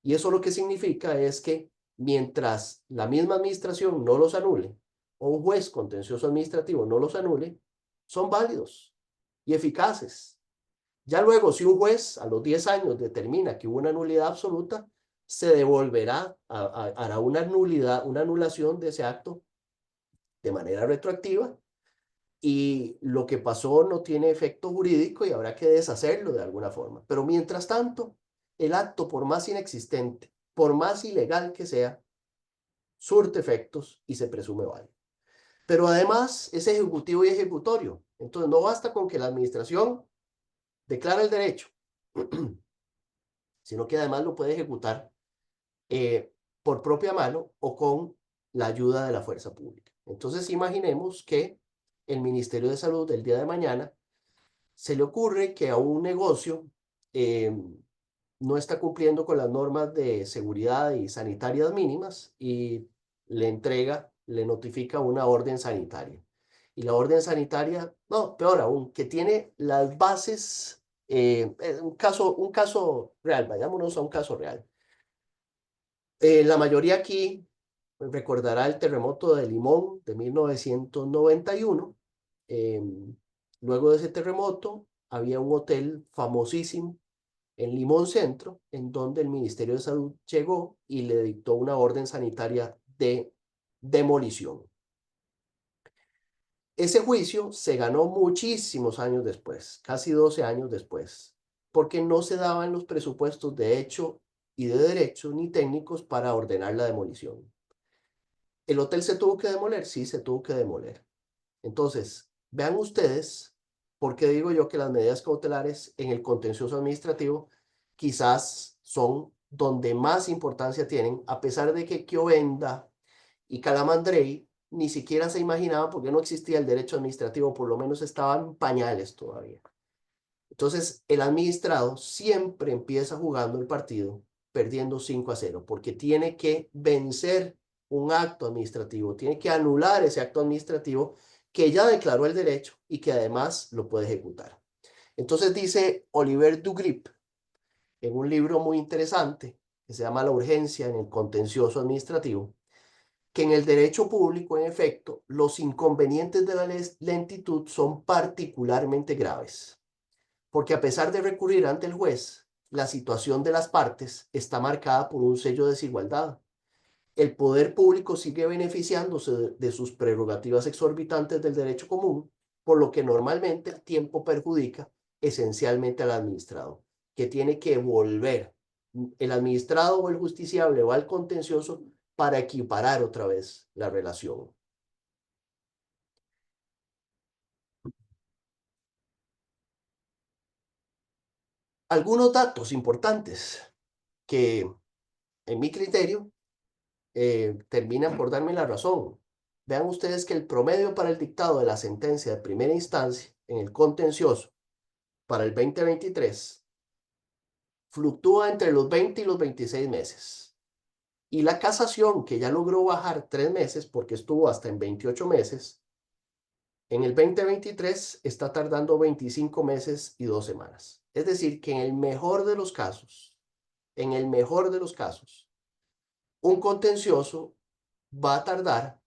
Y eso lo que significa es que mientras la misma administración no los anule o un juez contencioso administrativo no los anule, son válidos y eficaces. Ya luego, si un juez a los 10 años determina que hubo una nulidad absoluta, se devolverá, hará una nulidad, una anulación de ese acto de manera retroactiva, y lo que pasó no tiene efecto jurídico y habrá que deshacerlo de alguna forma. Pero mientras tanto, el acto, por más inexistente, por más ilegal que sea, surte efectos y se presume válido. Pero además es ejecutivo y ejecutorio. Entonces no basta con que la administración declara el derecho, sino que además lo puede ejecutar por propia mano o con la ayuda de la fuerza pública. Entonces imaginemos que el Ministerio de Salud el día de mañana se le ocurre que a un negocio no está cumpliendo con las normas de seguridad y sanitarias mínimas y le notifica una orden sanitaria. Y la orden sanitaria, no, peor aún, que tiene las bases, un caso real, vayámonos a un caso real. La mayoría aquí recordará el terremoto de Limón de 1991. Luego de ese terremoto había un hotel famosísimo en Limón Centro, en donde el Ministerio de Salud llegó y le dictó una orden sanitaria de demolición. Ese juicio se ganó muchísimos años después, casi 12 años después, porque no se daban los presupuestos de hecho y de derecho ni técnicos para ordenar la demolición. ¿El hotel se tuvo que demoler? Sí, se tuvo que demoler. Entonces, vean ustedes por qué digo yo que las medidas cautelares en el contencioso administrativo quizás son donde más importancia tienen, a pesar de que Kyovenda y Calamandrei ni siquiera se imaginaban, porque no existía el derecho administrativo, por lo menos estaban en pañales todavía. Entonces, el administrado siempre empieza jugando el partido perdiendo 5-0, porque tiene que vencer un acto administrativo, tiene que anular ese acto administrativo que ya declaró el derecho y que además lo puede ejecutar. Entonces dice Oliver Dugrip, en un libro muy interesante que se llama La urgencia en el contencioso administrativo, que en el derecho público, en efecto, los inconvenientes de la lentitud son particularmente graves, porque a pesar de recurrir ante el juez, la situación de las partes está marcada por un sello de desigualdad. El poder público sigue beneficiándose de sus prerrogativas exorbitantes del derecho común, por lo que normalmente el tiempo perjudica esencialmente al administrado, que tiene que volver. El administrado o el justiciable va al contencioso para equiparar otra vez la relación. Algunos datos importantes que, en mi criterio, terminan por darme la razón. Vean ustedes que el promedio para el dictado de la sentencia de primera instancia en el contencioso para el 2023 fluctúa entre los 20 y los 26 meses. Y la casación, que ya logró bajar 3 meses porque estuvo hasta en 28 meses, en el 2023 está tardando 25 meses y 2 semanas. Es decir, que en el mejor de los casos, un contencioso va a tardar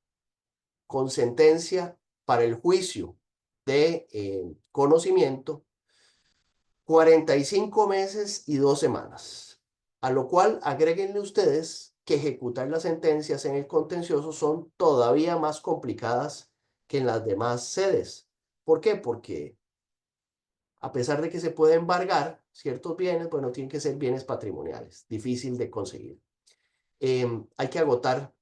con sentencia para el juicio de conocimiento 45 meses y 2 semanas. A lo cual agréguenle ustedes que ejecutar las sentencias en el contencioso son todavía más complicadas que en las demás sedes. ¿Por qué? Porque a pesar de que se puede embargar ciertos bienes, bueno, tienen que ser bienes patrimoniales, difícil de conseguir. Hay que agotar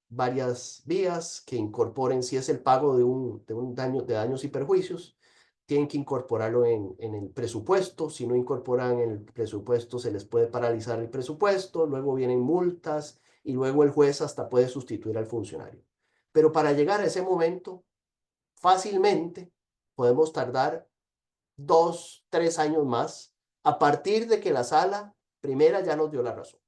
varias vías que incorporen, si es el pago de un daño, de daños y perjuicios, tienen que incorporarlo en el presupuesto. Si no incorporan el presupuesto, se les puede paralizar el presupuesto, luego vienen multas y luego el juez hasta puede sustituir al funcionario. Pero para llegar a ese momento, fácilmente podemos tardar 2, 3 años más a partir de que la sala primera ya nos dio la razón.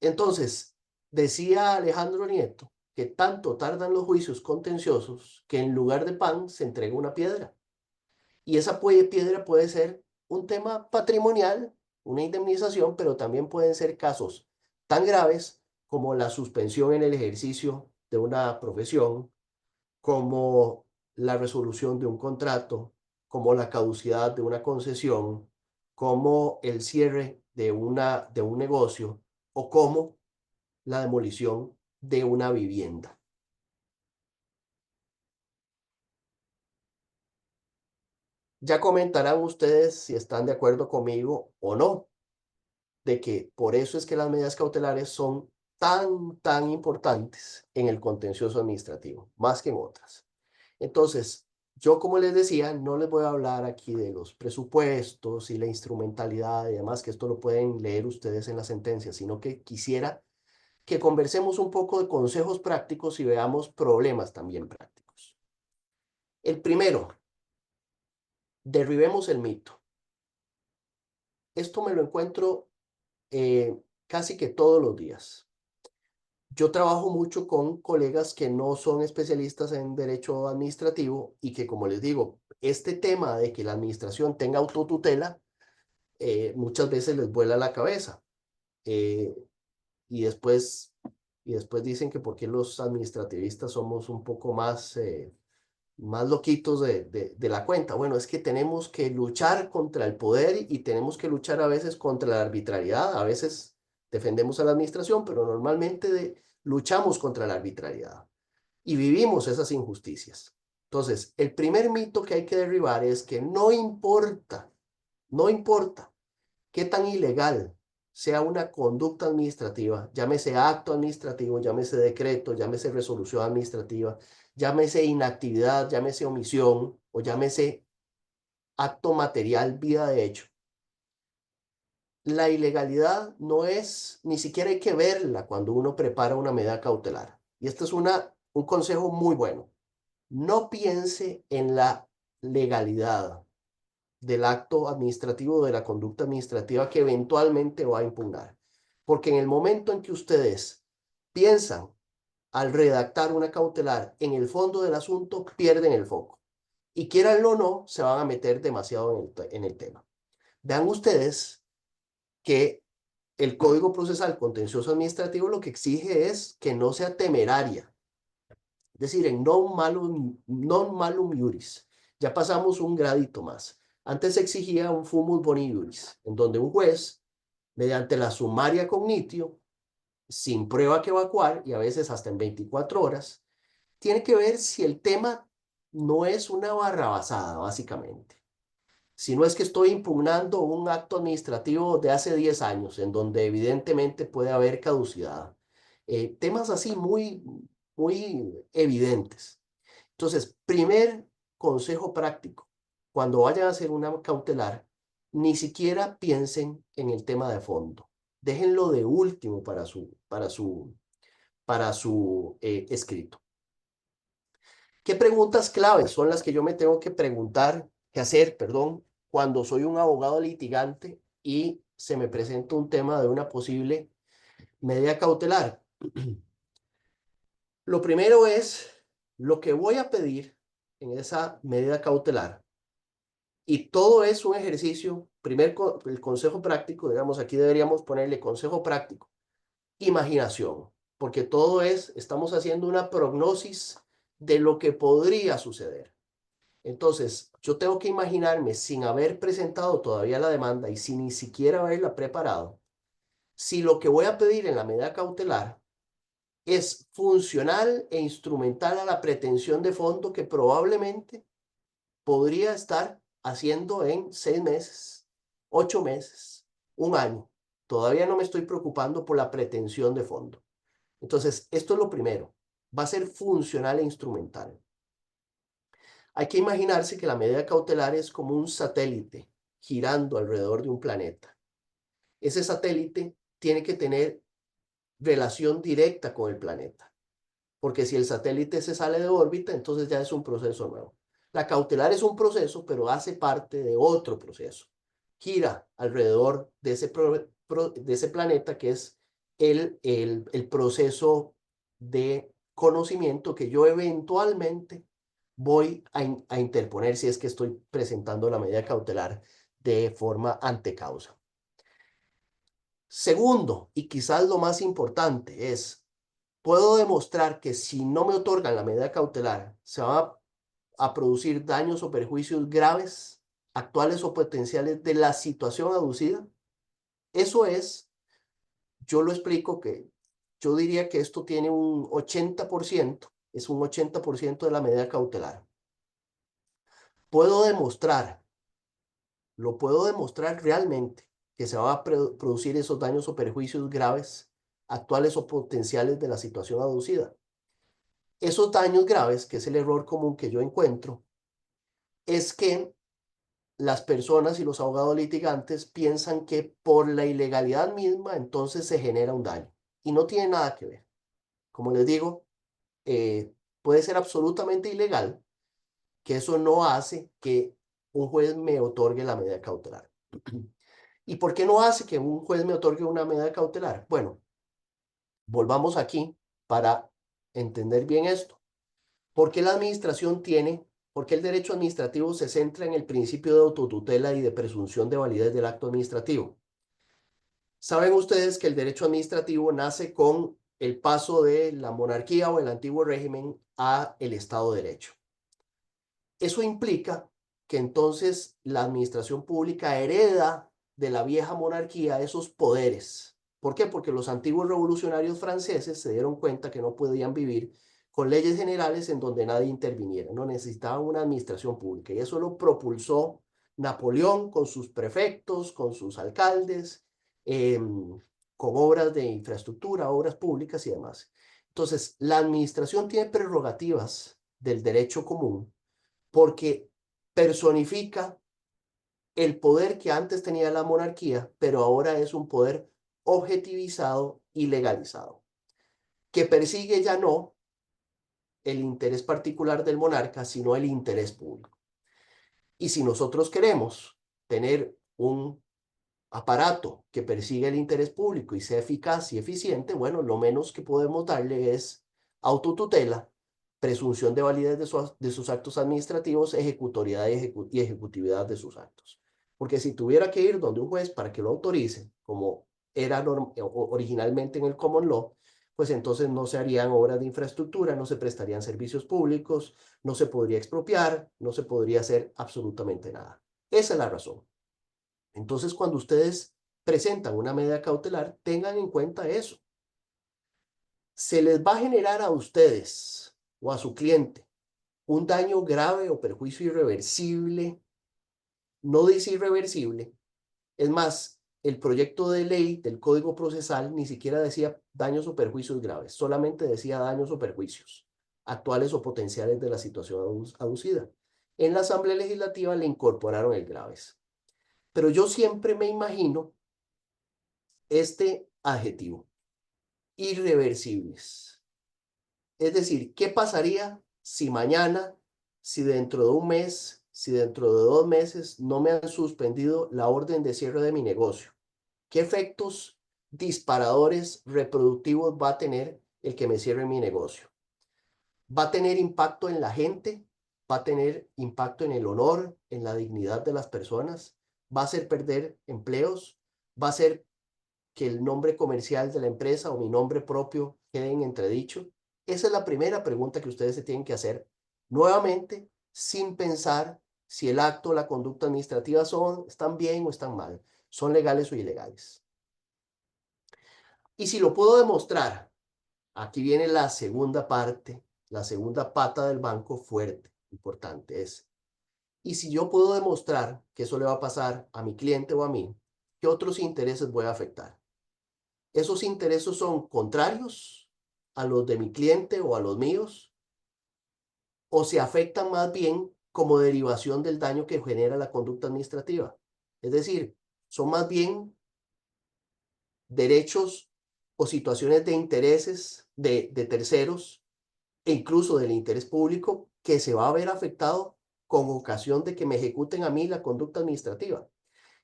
Entonces, decía Alejandro Nieto que tanto tardan los juicios contenciosos que en lugar de pan se entrega una piedra. Y esa piedra puede ser un tema patrimonial, una indemnización, pero también pueden ser casos tan graves como la suspensión en el ejercicio de una profesión, como la resolución de un contrato, como la caducidad de una concesión, como el cierre de un negocio o como la demolición de una vivienda. Ya comentarán ustedes si están de acuerdo conmigo o no, de que por eso es que las medidas cautelares son tan importantes en el contencioso administrativo, más que en otras. Entonces, yo como les decía, no les voy a hablar aquí de los presupuestos y la instrumentalidad y demás, que esto lo pueden leer ustedes en la sentencia, sino que quisiera que conversemos un poco de consejos prácticos y veamos problemas también prácticos. El primero, derribemos el mito. Esto me lo encuentro casi que todos los días. Yo trabajo mucho con colegas que no son especialistas en derecho administrativo y que, como les digo, este tema de que la administración tenga autotutela muchas veces les vuela la cabeza. Eh, y después dicen que porque los administrativistas somos un poco más loquitos de la cuenta. Bueno, es que tenemos que luchar contra el poder y tenemos que luchar a veces contra la arbitrariedad. A veces defendemos a la administración, pero normalmente luchamos contra la arbitrariedad y vivimos esas injusticias. Entonces, el primer mito que hay que derribar es que no importa qué tan ilegal sea una conducta administrativa, llámese acto administrativo, llámese decreto, llámese resolución administrativa, llámese inactividad, llámese omisión o llámese acto material, vía de hecho. La ilegalidad no es, ni siquiera hay que verla cuando uno prepara una medida cautelar. Y este es un consejo muy bueno. No piense en la legalidad del acto administrativo, de la conducta administrativa que eventualmente va a impugnar. Porque en el momento en que ustedes piensan al redactar una cautelar en el fondo del asunto, pierden el foco. Y quieranlo o no, se van a meter demasiado en el tema. Vean ustedes que el Código Procesal Contencioso Administrativo lo que exige es que no sea temeraria. Es decir, en non malum iuris. Ya pasamos un gradito más. Antes se exigía un fumus boni iuris, en donde un juez, mediante la sumaria cognitio, sin prueba que evacuar, y a veces hasta en 24 horas, tiene que ver si el tema no es una barrabasada, básicamente. Si no es que estoy impugnando un acto administrativo de hace 10 años, en donde evidentemente puede haber caducidad. Temas así muy evidentes. Entonces, primer consejo práctico, cuando vayan a hacer una cautelar, ni siquiera piensen en el tema de fondo. Déjenlo de último para su escrito. ¿Qué preguntas claves son las que yo me tengo que hacer, cuando soy un abogado litigante y se me presenta un tema de una posible medida cautelar? Lo primero es lo que voy a pedir en esa medida cautelar. Y todo es un ejercicio, el consejo práctico, digamos, aquí deberíamos ponerle consejo práctico, imaginación, porque estamos haciendo una prognosis de lo que podría suceder. Entonces, yo tengo que imaginarme, sin haber presentado todavía la demanda y sin ni siquiera haberla preparado, si lo que voy a pedir en la medida cautelar es funcional e instrumental a la pretensión de fondo que probablemente podría estar haciendo en 6 meses, 8 meses, un año. Todavía no me estoy preocupando por la pretensión de fondo. Entonces, esto es lo primero. Va a ser funcional e instrumental. Hay que imaginarse que la medida cautelar es como un satélite girando alrededor de un planeta. Ese satélite tiene que tener relación directa con el planeta, porque si el satélite se sale de órbita, entonces ya es un proceso nuevo. La cautelar es un proceso, pero hace parte de otro proceso. Gira alrededor de ese planeta que es el proceso de conocimiento que yo eventualmente voy a interponer si es que estoy presentando la medida cautelar de forma antecausa. Segundo, y quizás lo más importante, es, puedo demostrar que si no me otorgan la medida cautelar, se van a producir daños o perjuicios graves, actuales o potenciales de la situación aducida. Eso es, yo lo explico que yo diría que esto tiene un 80%, es un 80% de la medida cautelar. Puedo demostrar, lo puedo demostrar realmente, que se va a producir esos daños o perjuicios graves, actuales o potenciales de la situación aducida. Esos daños graves, que es el error común que yo encuentro, es que las personas y los abogados litigantes piensan que por la ilegalidad misma entonces se genera un daño. Y no tiene nada que ver. Como les digo, puede ser absolutamente ilegal, que eso no hace que un juez me otorgue la medida cautelar. ¿Y por qué no hace que un juez me otorgue una medida cautelar? Bueno, volvamos aquí para entender bien esto. ¿Por qué la administración tiene, por qué el derecho administrativo se centra en el principio de autotutela y de presunción de validez del acto administrativo? Saben ustedes que el derecho administrativo nace con el paso de la monarquía o el antiguo régimen a el Estado de Derecho. Eso implica que entonces la administración pública hereda de la vieja monarquía esos poderes. ¿Por qué? Porque los antiguos revolucionarios franceses se dieron cuenta que no podían vivir con leyes generales en donde nadie interviniera, no necesitaban una administración pública. Y eso lo propulsó Napoleón con sus prefectos, con sus alcaldes, con obras de infraestructura, obras públicas y demás. Entonces, la administración tiene prerrogativas del derecho común porque personifica el poder que antes tenía la monarquía, pero ahora es un poder objetivizado y legalizado, que persigue ya no el interés particular del monarca, sino el interés público. Y si nosotros queremos tener un aparato que persiga el interés público y sea eficaz y eficiente, bueno, lo menos que podemos darle es autotutela, presunción de validez de sus actos administrativos, ejecutoriedad y ejecutividad de sus actos. Porque si tuviera que ir donde un juez para que lo autorice, como era originalmente en el common law, pues entonces no se harían obras de infraestructura, no se prestarían servicios públicos, no se podría expropiar, no se podría hacer absolutamente nada. Esa es la razón. Entonces, cuando ustedes presentan una medida cautelar, tengan en cuenta eso. Se les va a generar a ustedes o a su cliente un daño grave o perjuicio irreversible. No dice irreversible. Es más, el proyecto de ley del Código Procesal ni siquiera decía daños o perjuicios graves, solamente decía daños o perjuicios actuales o potenciales de la situación aducida. En la Asamblea Legislativa le incorporaron el graves. Pero yo siempre me imagino este adjetivo, irreversibles. Es decir, ¿qué pasaría si mañana, si dentro de un mes, si dentro de 2 meses no me han suspendido la orden de cierre de mi negocio? ¿Qué efectos disparadores reproductivos va a tener el que me cierre mi negocio? ¿Va a tener impacto en la gente? ¿Va a tener impacto en el honor, en la dignidad de las personas? ¿Va a hacer perder empleos? ¿Va a hacer que el nombre comercial de la empresa o mi nombre propio quede en entredicho? Esa es la primera pregunta que ustedes se tienen que hacer nuevamente, sin pensar si el acto o la conducta administrativa están bien o están mal, son legales o ilegales. Y si lo puedo demostrar, aquí viene la segunda parte, la segunda pata del banco fuerte, importante es, y si yo puedo demostrar que eso le va a pasar a mi cliente o a mí, ¿qué otros intereses voy a afectar? ¿Esos intereses son contrarios a los de mi cliente o a los míos? ¿O se afectan más bien como derivación del daño que genera la conducta administrativa? Es decir, son más bien derechos o situaciones de intereses de terceros e incluso del interés público que se va a ver afectado con ocasión de que me ejecuten a mí la conducta administrativa.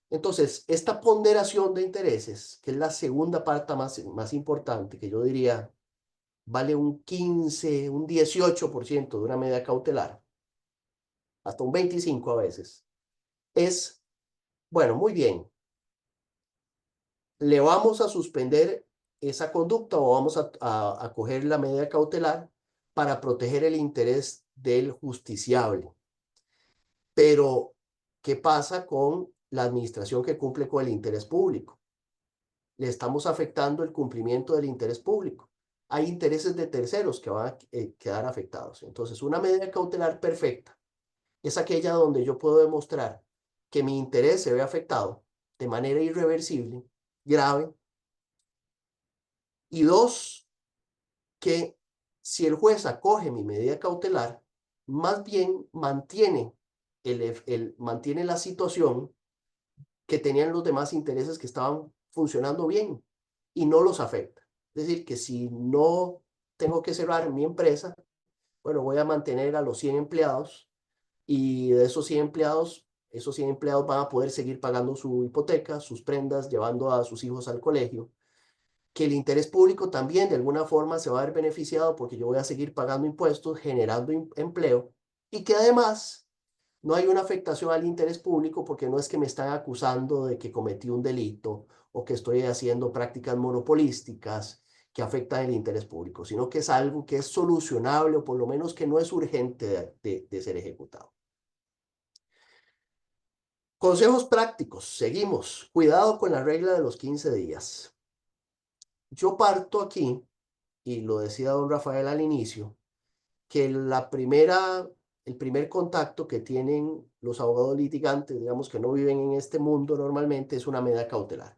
Entonces, esta ponderación de intereses, que es la segunda parte más importante, que yo diría vale un 15, un 18% de una medida cautelar, hasta un 25% a veces, es, bueno, muy bien, le vamos a suspender esa conducta o vamos a coger la medida cautelar para proteger el interés del justiciable. Pero, ¿qué pasa con la administración que cumple con el interés público? le estamos afectando el cumplimiento del interés público. Hay intereses de terceros que van a quedar afectados. Entonces, una medida cautelar perfecta es aquella donde yo puedo demostrar que mi interés se ve afectado de manera irreversible, grave, y dos, que si el juez acoge mi medida cautelar, más bien mantiene, mantiene la situación que tenían los demás intereses que estaban funcionando bien y no los afecta. Es decir, que si no tengo que cerrar mi empresa, bueno, voy a mantener a los 100 empleados y de esos 100 empleados van a poder seguir pagando su hipoteca, sus prendas, llevando a sus hijos al colegio. Que el interés público también de alguna forma se va a ver beneficiado porque yo voy a seguir pagando impuestos, generando empleo, y que además no hay una afectación al interés público porque no es que me están acusando de que cometí un delito o que estoy haciendo prácticas monopolísticas que afectan el interés público, sino que es algo que es solucionable o por lo menos que no es urgente de ser ejecutado. Consejos prácticos. Seguimos. Cuidado con la regla de los 15 días. Yo parto aquí, y lo decía don Rafael al inicio, que el primer contacto que tienen los abogados litigantes, digamos que no viven en este mundo normalmente, es una medida cautelar.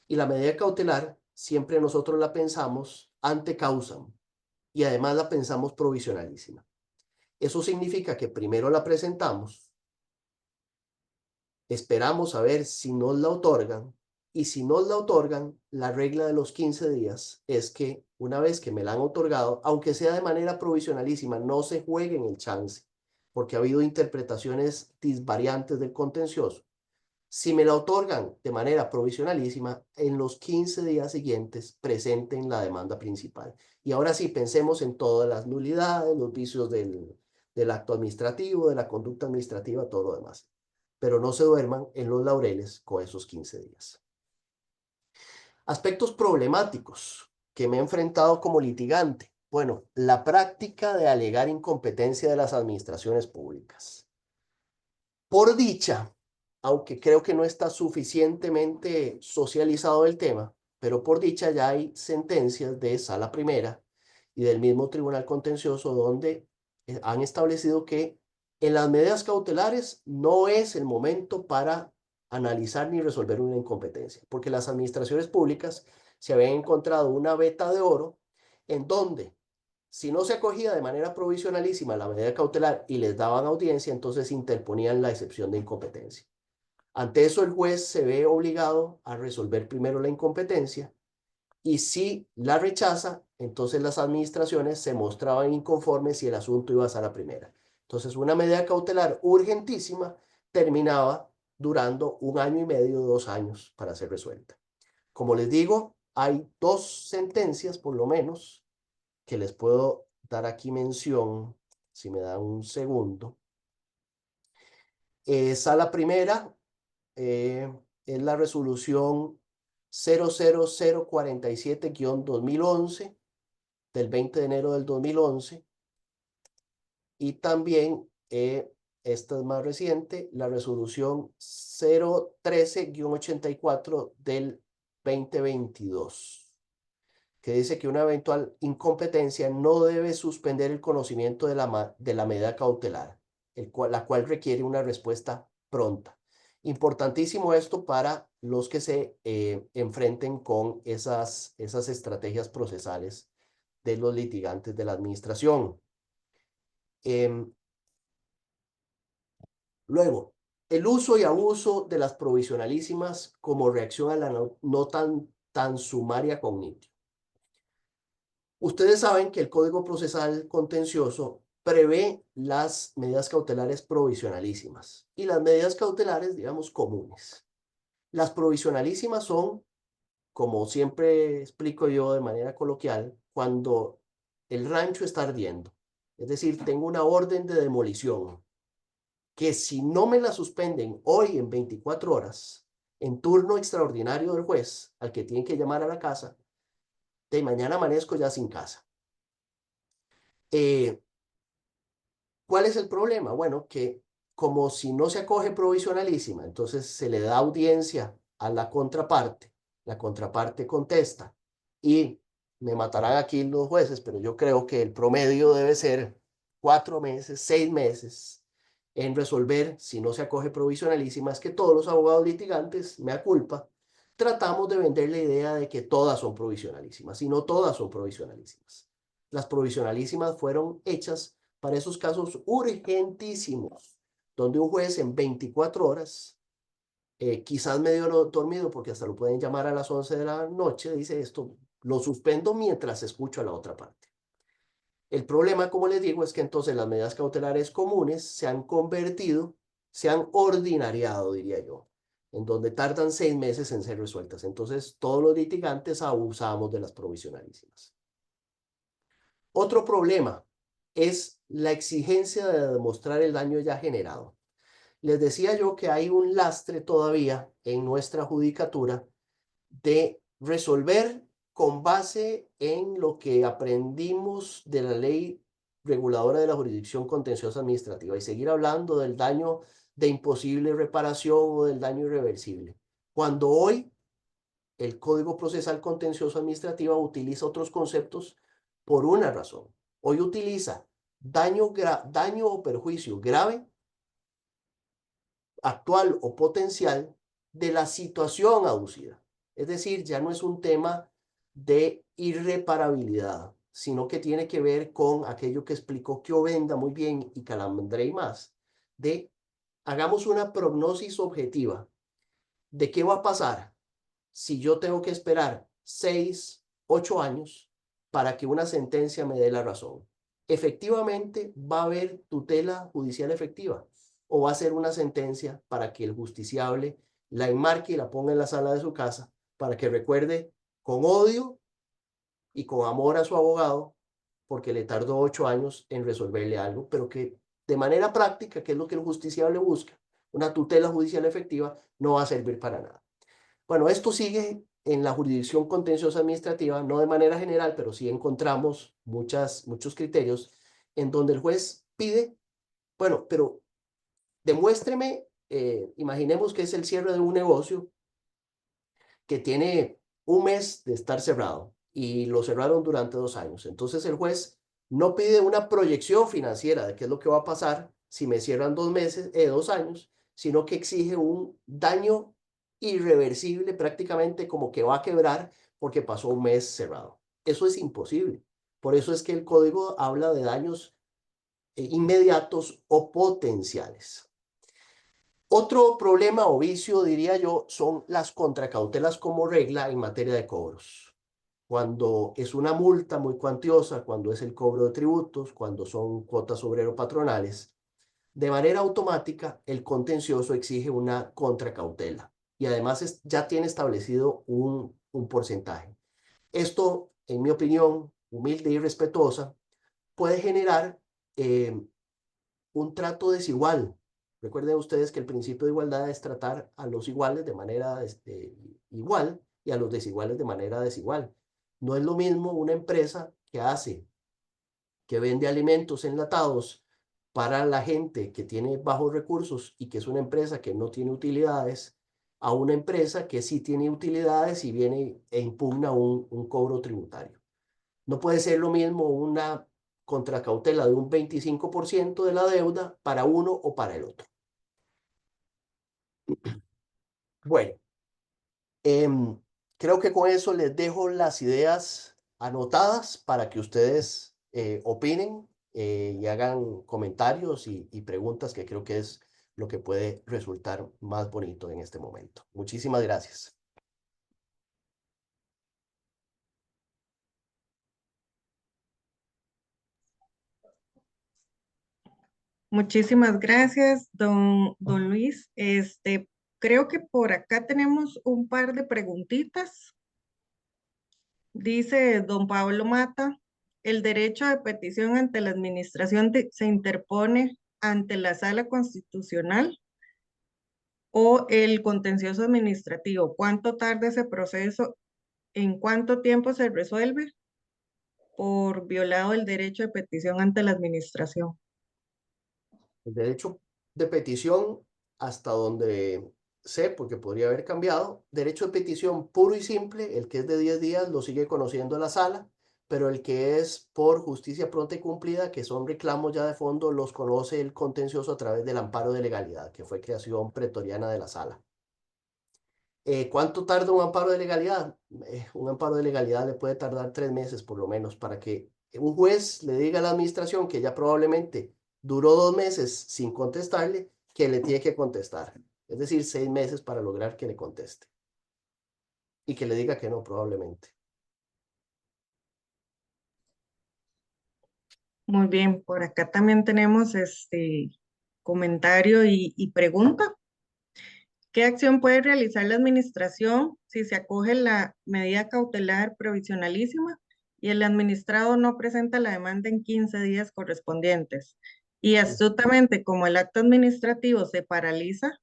Y la medida cautelar siempre nosotros la pensamos ante causam y además la pensamos provisionalísima. Eso significa que primero la presentamos, esperamos a ver si nos la otorgan, y si nos la otorgan, la regla de los 15 días es que una vez que me la han otorgado, aunque sea de manera provisionalísima, no se jueguen el chance, porque ha habido interpretaciones disvariantes del contencioso. Si me la otorgan de manera provisionalísima, en los 15 días siguientes presenten la demanda principal. Y ahora sí, pensemos en todas las nulidades, los vicios del acto administrativo, de la conducta administrativa, todo lo demás. Pero no se duerman en los laureles con esos 15 días. Aspectos problemáticos que me he enfrentado como litigante. Bueno, la práctica de alegar incompetencia de las administraciones públicas. Por dicha, aunque creo que no está suficientemente socializado el tema, pero por dicha ya hay sentencias de Sala Primera y del mismo Tribunal Contencioso donde han establecido que en las medidas cautelares no es el momento para analizar ni resolver una incompetencia, porque las administraciones públicas se habían encontrado una veta de oro en donde si no se acogía de manera provisionalísima la medida cautelar y les daban audiencia, entonces interponían la excepción de incompetencia. Ante eso, el juez se ve obligado a resolver primero la incompetencia y si la rechaza, entonces las administraciones se mostraban inconformes si el asunto iba a Sala Primera. Entonces, una medida cautelar urgentísima terminaba durando 1 año y medio, 2 años para ser resuelta. Como les digo, hay 2 sentencias por lo menos que les puedo dar aquí mención, si me dan un segundo. Sala Primera es la resolución 00047-2011 del 20 de enero del 2011 y también esta es más reciente, la resolución 013-84 del 2022. Que dice que una eventual incompetencia no debe suspender el conocimiento de la medida cautelar, la cual requiere una respuesta pronta. Importantísimo esto para los que se enfrenten con esas estrategias procesales de los litigantes de la administración. Luego, el uso y abuso de las provisionalísimas como reacción a la no tan sumaria cognitio. Ustedes saben que el Código Procesal Contencioso prevé las medidas cautelares provisionalísimas y las medidas cautelares, digamos, comunes. Las provisionalísimas son, como siempre explico yo de manera coloquial, cuando el rancho está ardiendo. Es decir, tengo una orden de demolición que si no me la suspenden hoy en 24 horas, en turno extraordinario del juez, al que tienen que llamar a la casa, de mañana amanezco ya sin casa. ¿Cuál es el problema? Bueno, que como si no se acoge provisionalísima, entonces se le da audiencia a la contraparte la contraparte contesta y me matarán aquí los jueces, pero yo creo que el promedio debe ser 4 meses, 6 meses en resolver, si no se acoge provisionalísima, es que todos los abogados litigantes, mea culpa, tratamos de vender la idea de que todas son provisionalísimas, y no todas son provisionalísimas. Las provisionalísimas fueron hechas para esos casos urgentísimos, donde un juez en 24 horas, quizás medio dormido, porque hasta lo pueden llamar a las 11 de la noche, dice esto, lo suspendo mientras escucho a la otra parte. El problema, como les digo, es que entonces las medidas cautelares comunes se han convertido, se han ordinariado, diría yo, en donde tardan 6 meses en ser resueltas. Entonces, todos los litigantes abusamos de las provisionalísimas. Otro problema es la exigencia de demostrar el daño ya generado. Les decía yo que hay un lastre todavía en nuestra judicatura de resolver con base en lo que aprendimos de la ley reguladora de la jurisdicción contenciosa administrativa y seguir hablando del daño de imposible reparación o del daño irreversible. Cuando hoy el Código Procesal Contencioso Administrativo utiliza otros conceptos por una razón. Hoy utiliza daño o perjuicio grave, actual o potencial, de la situación aducida. Es decir, ya no es un tema de irreparabilidad, sino que tiene que ver con aquello que explicó Kyovenda muy bien y Calandrei más, de hagamos una prognosis objetiva de qué va a pasar si yo tengo que esperar 6, 8 años para que una sentencia me dé la razón. Efectivamente, va a haber tutela judicial efectiva o va a ser una sentencia para que el justiciable la enmarque y la ponga en la sala de su casa para que recuerde con odio y con amor a su abogado porque le tardó 8 años en resolverle algo, pero que de manera práctica, que es lo que el justiciable busca, una tutela judicial efectiva, no va a servir para nada. Bueno, esto sigue en la jurisdicción contenciosa administrativa, no de manera general, pero sí encontramos muchos criterios en donde el juez pide, bueno, pero demuéstreme, imaginemos que es el cierre de un negocio que tiene un mes de estar cerrado y lo cerraron durante 2 años. Entonces el juez no pide una proyección financiera de qué es lo que va a pasar si me cierran 2 meses, 2 años, sino que exige un daño irreversible, prácticamente como que va a quebrar porque pasó un mes cerrado. Eso es imposible. Por eso es que el código habla de daños inmediatos o potenciales. Otro problema o vicio, diría yo, son las contracautelas como regla en materia de cobros. Cuando es una multa muy cuantiosa, cuando es el cobro de tributos, cuando son cuotas obrero-patronales, de manera automática el contencioso exige una contracautela y además ya tiene establecido un porcentaje. Esto, en mi opinión, humilde y respetuosa, puede generar un trato desigual. Recuerden ustedes que el principio de igualdad es tratar a los iguales de manera igual y a los desiguales de manera desigual. No es lo mismo una empresa que vende alimentos enlatados para la gente que tiene bajos recursos y que es una empresa que no tiene utilidades, a una empresa que sí tiene utilidades y viene e impugna un cobro tributario. No puede ser lo mismo una contracautela de un 25% de la deuda para uno o para el otro. Bueno, creo que con eso les dejo las ideas anotadas para que ustedes opinen y hagan comentarios y preguntas, que creo que es lo que puede resultar más bonito en este momento. Muchísimas gracias. Muchísimas gracias, don Luis. Creo que por acá tenemos un par de preguntitas. Dice don Pablo Mata, ¿el derecho de petición ante la administración se interpone ante la Sala Constitucional o el contencioso administrativo? ¿Cuánto tarda ese proceso? ¿En cuánto tiempo se resuelve por violado el derecho de petición ante la administración? El derecho de petición, hasta donde sé porque podría haber cambiado. Derecho de petición puro y simple, el que es de 10 días lo sigue conociendo la sala, pero el que es por justicia pronta y cumplida, que son reclamos ya de fondo, los conoce el contencioso a través del amparo de legalidad, que fue creación pretoriana de la sala. ¿Cuánto tarda un amparo de legalidad? Un amparo de legalidad le puede tardar 3 meses por lo menos para que un juez le diga a la administración que ya probablemente duró 2 meses sin contestarle, que le tiene que contestar. Es decir, 6 meses para lograr que le conteste. Y que le diga que no, probablemente. Muy bien, por acá también tenemos este comentario y pregunta. ¿Qué acción puede realizar la administración si se acoge la medida cautelar provisionalísima y el administrado no presenta la demanda en 15 días correspondientes? Y astutamente, como el acto administrativo se paraliza,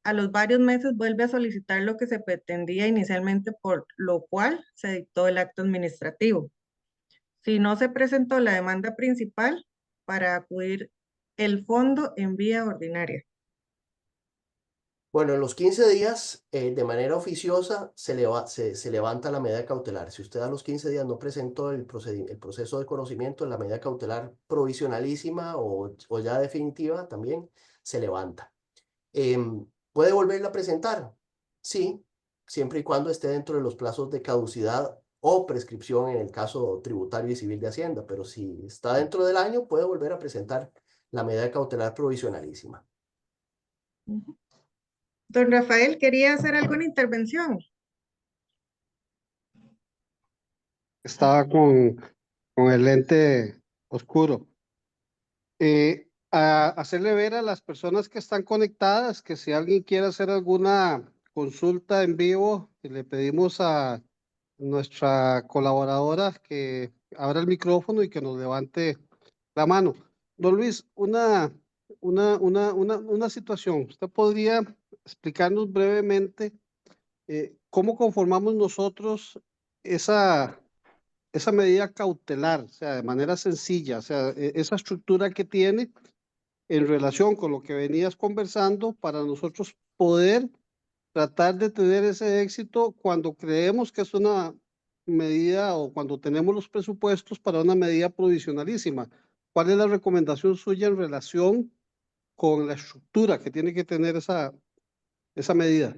a los varios meses vuelve a solicitar lo que se pretendía inicialmente, por lo cual se dictó el acto administrativo. Si no se presentó la demanda principal, para acudir el fondo en vía ordinaria. Bueno, en los 15 días, de manera oficiosa, se levanta la medida cautelar. Si usted a los 15 días no presentó el proceso de conocimiento, la medida cautelar provisionalísima o ya definitiva, también se levanta. ¿Puede volverla a presentar? Sí, siempre y cuando esté dentro de los plazos de caducidad o prescripción en el caso tributario y civil de Hacienda, pero si está dentro del año, puede volver a presentar la medida cautelar provisionalísima. Don Rafael, ¿quería hacer alguna intervención? Estaba con el lente oscuro. A hacerle ver a las personas que están conectadas que si alguien quiere hacer alguna consulta en vivo, le pedimos a nuestra colaboradora que abra el micrófono y que nos levante la mano. Don Luis, una situación. ¿Usted podría explicarnos brevemente cómo conformamos nosotros esa medida cautelar, o sea, de manera sencilla, o sea, esa estructura que tiene en relación con lo que venías conversando para nosotros poder tratar de tener ese éxito cuando creemos que es una medida o cuando tenemos los presupuestos para una medida provisionalísima? ¿Cuál es la recomendación suya en relación con la estructura que tiene que tener esa medida?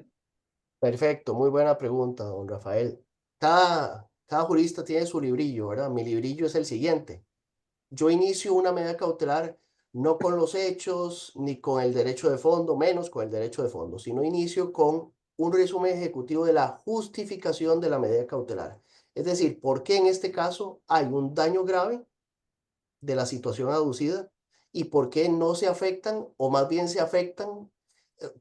Perfecto, muy buena pregunta, don Rafael. Cada jurista tiene su librillo, ¿verdad? Mi librillo es el siguiente. Yo inicio una medida cautelar no con los hechos ni con el derecho de fondo, menos con el derecho de fondo, sino inicio con un resumen ejecutivo de la justificación de la medida cautelar. Es decir, ¿por qué en este caso hay un daño grave de la situación aducida y por qué no se afectan, o más bien se afectan,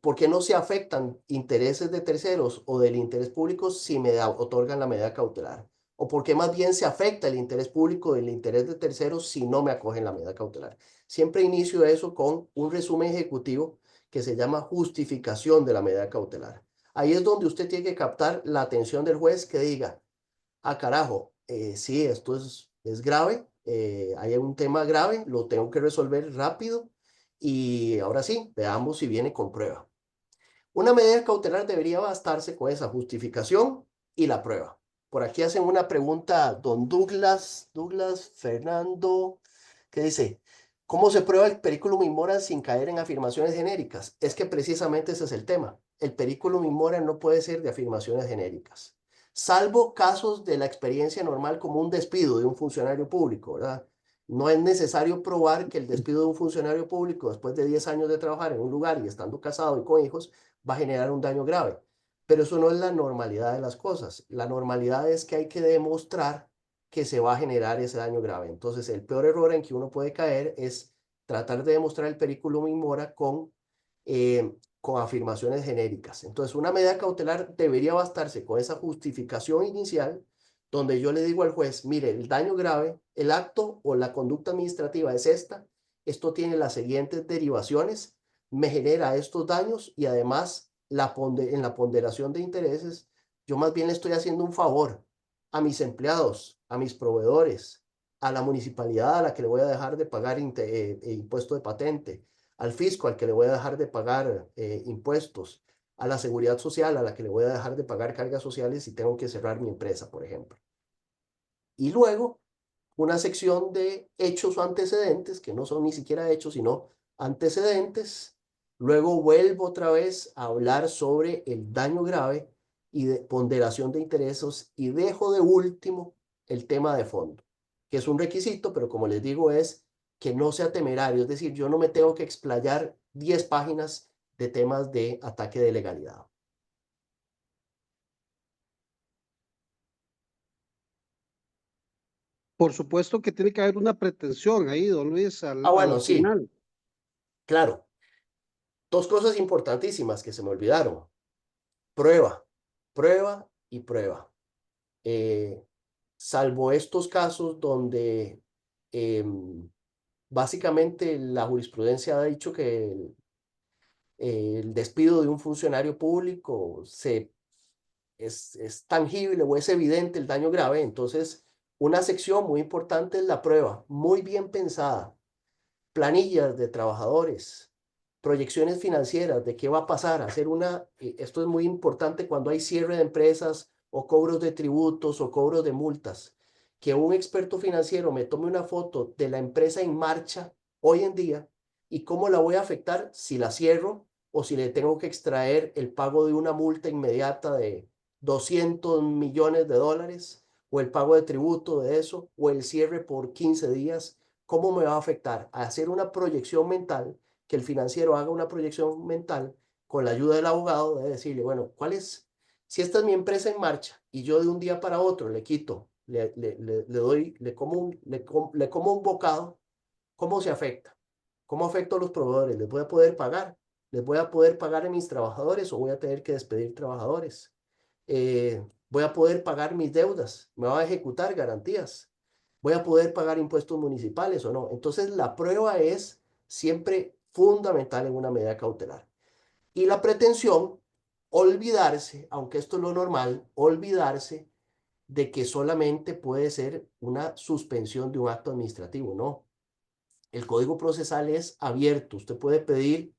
por qué no se afectan intereses de terceros o del interés público si me otorgan la medida cautelar? ¿O por qué más bien se afecta el interés público del interés de terceros si no me acogen la medida cautelar? Siempre inicio eso con un resumen ejecutivo que se llama justificación de la medida cautelar. Ahí es donde usted tiene que captar la atención del juez que diga, ah, carajo, sí, esto es grave, hay un tema grave, lo tengo que resolver rápido y ahora sí, veamos si viene con prueba. Una medida cautelar debería bastarse con esa justificación y la prueba. Por aquí hacen una pregunta, don Douglas Fernando, que dice, ¿cómo se prueba el periculum in mora sin caer en afirmaciones genéricas? Es que precisamente ese es el tema. El periculum in mora no puede ser de afirmaciones genéricas, salvo casos de la experiencia normal como un despido de un funcionario público, ¿verdad? No es necesario probar que el despido de un funcionario público después de 10 años de trabajar en un lugar y estando casado y con hijos va a generar un daño grave. Pero eso no es la normalidad de las cosas. La normalidad es que hay que demostrar que se va a generar ese daño grave. Entonces, el peor error en que uno puede caer es tratar de demostrar el periculum in mora con afirmaciones genéricas. Entonces, una medida cautelar debería bastarse con esa justificación inicial donde yo le digo al juez, mire, el daño grave, el acto o la conducta administrativa es esta, esto tiene las siguientes derivaciones, me genera estos daños y además en la ponderación de intereses, yo más bien le estoy haciendo un favor a mis empleados, a mis proveedores, a la municipalidad a la que le voy a dejar de pagar impuesto de patente, al fisco al que le voy a dejar de pagar impuestos, a la seguridad social, a la que le voy a dejar de pagar cargas sociales si tengo que cerrar mi empresa, por ejemplo. Y luego una sección de hechos o antecedentes, que no son ni siquiera hechos, sino antecedentes. Luego vuelvo otra vez a hablar sobre el daño grave y de ponderación de intereses, y dejo de último el tema de fondo, que es un requisito, pero como les digo, es que no sea temerario, es decir, yo no me tengo que explayar 10 páginas de temas de ataque de legalidad. Por supuesto que tiene que haber una pretensión ahí, don Luis, al Bueno, sí, final. claro. Dos cosas importantísimas que se me olvidaron. Prueba, prueba y prueba. Eh, Salvo estos casos donde básicamente la jurisprudencia ha dicho que el despido de un funcionario público es tangible o es evidente el daño grave, entonces una sección muy importante es la prueba, muy bien pensada, planillas de trabajadores, proyecciones financieras de qué va a pasar, esto es muy importante cuando hay cierre de empresas o cobros de tributos o cobros de multas, que un experto financiero me tome una foto de la empresa en marcha hoy en día y cómo la voy a afectar si la cierro o si le tengo que extraer el pago de una multa inmediata de 200 millones de dólares o el pago de tributo de eso o el cierre por 15 días. ¿Cómo me va a afectar? A hacer una proyección mental, que el financiero haga una proyección mental con la ayuda del abogado, de decirle, bueno, si esta es mi empresa en marcha y yo de un día para otro le quito, le como un bocado, ¿cómo se afecta? ¿Cómo afecto a los proveedores? ¿Les voy a poder pagar? ¿Les voy a poder pagar a mis trabajadores o voy a tener que despedir trabajadores? ¿Voy a poder pagar mis deudas? ¿Me va a ejecutar garantías? ¿Voy a poder pagar impuestos municipales o no? Entonces, la prueba es siempre fundamental en una medida cautelar. Y la pretensión, olvidarse, aunque esto es lo normal, olvidarse de que solamente puede ser una suspensión de un acto administrativo, no. El Código Procesal es abierto. Usted puede pedir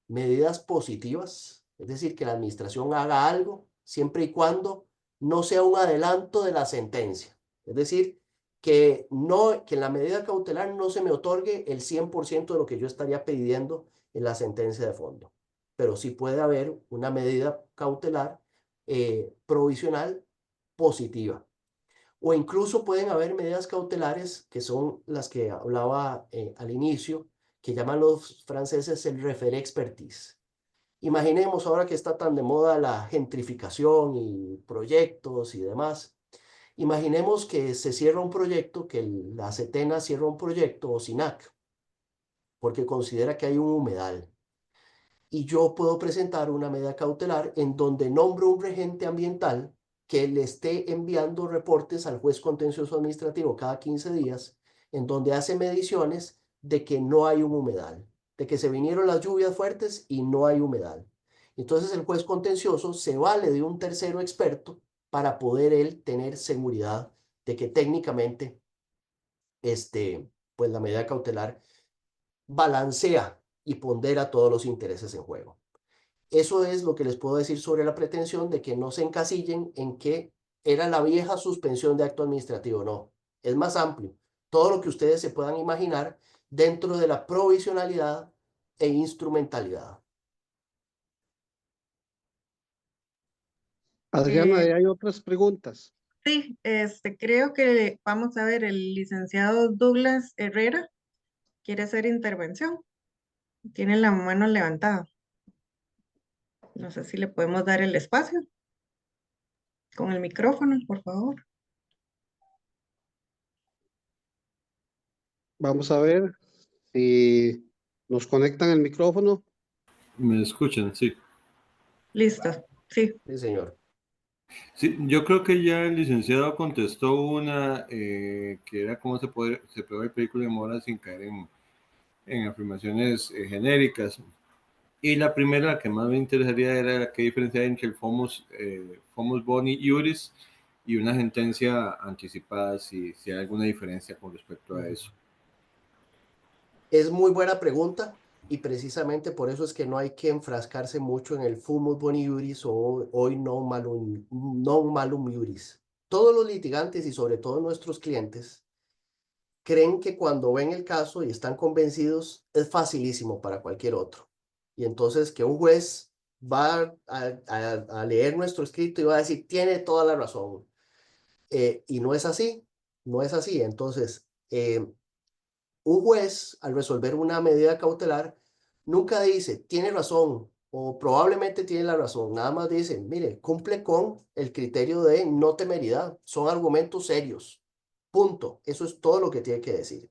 medidas positivas, es decir, que la administración haga algo, siempre y cuando no sea un adelanto de la sentencia. Es decir, que en la medida cautelar no se me otorgue el 100% de lo que yo estaría pidiendo en la sentencia de fondo. Pero sí puede haber una medida cautelar provisional positiva. O incluso pueden haber medidas cautelares, que son las que hablaba al inicio, que llaman los franceses el referé expertise. Imaginemos ahora que está tan de moda la gentrificación y proyectos y demás. Imaginemos que se cierra un proyecto, que la CETENA cierra un proyecto o SINAC, porque considera que hay un humedal. Y yo puedo presentar una medida cautelar en donde nombro un regente ambiental que le esté enviando reportes al juez contencioso administrativo cada 15 días, en donde hace mediciones de que no hay un humedal, de que se vinieron las lluvias fuertes y no hay humedal. Entonces el juez contencioso se vale de un tercero experto para poder él tener seguridad de que técnicamente pues la medida cautelar balancea y pondera todos los intereses en juego. Eso es lo que les puedo decir sobre la pretensión, de que no se encasillen en que era la vieja suspensión de acto administrativo. No, es más amplio. Todo lo que ustedes se puedan imaginar dentro de la provisionalidad e instrumentalidad. Adriana, Eh, hay otras preguntas. sí, creo que vamos a ver, el licenciado Douglas Herrera quiere hacer intervención. Tiene la mano levantada. No sé si le podemos dar el espacio con el micrófono, por favor. Vamos a ver si nos conectan el micrófono. ¿Me escuchan? Sí. Listo, sí. Sí, señor. Sí, yo creo que ya el licenciado contestó una que era cómo se puede ver película de moda sin caer en afirmaciones genéricas. Y la primera, la que más me interesaría, era qué diferencia hay entre el Fomus Boni Iuris y una sentencia anticipada, si hay alguna diferencia con respecto a eso. Es muy buena pregunta. y precisamente por eso es que no hay que enfrascarse mucho en el fumus boni iuris o hoy non malum iuris. Todos los litigantes y sobre todo nuestros clientes creen que cuando ven el caso y están convencidos es facilísimo para cualquier otro. Y entonces que un juez va a leer nuestro escrito y va a decir, tiene toda la razón. Y no es así, no es así. Entonces, un juez, al resolver una medida cautelar, nunca dice, tiene razón o probablemente tiene la razón. Nada más dice, mire, cumple con el criterio de no temeridad. Son argumentos serios. Punto. Eso es todo lo que tiene que decir.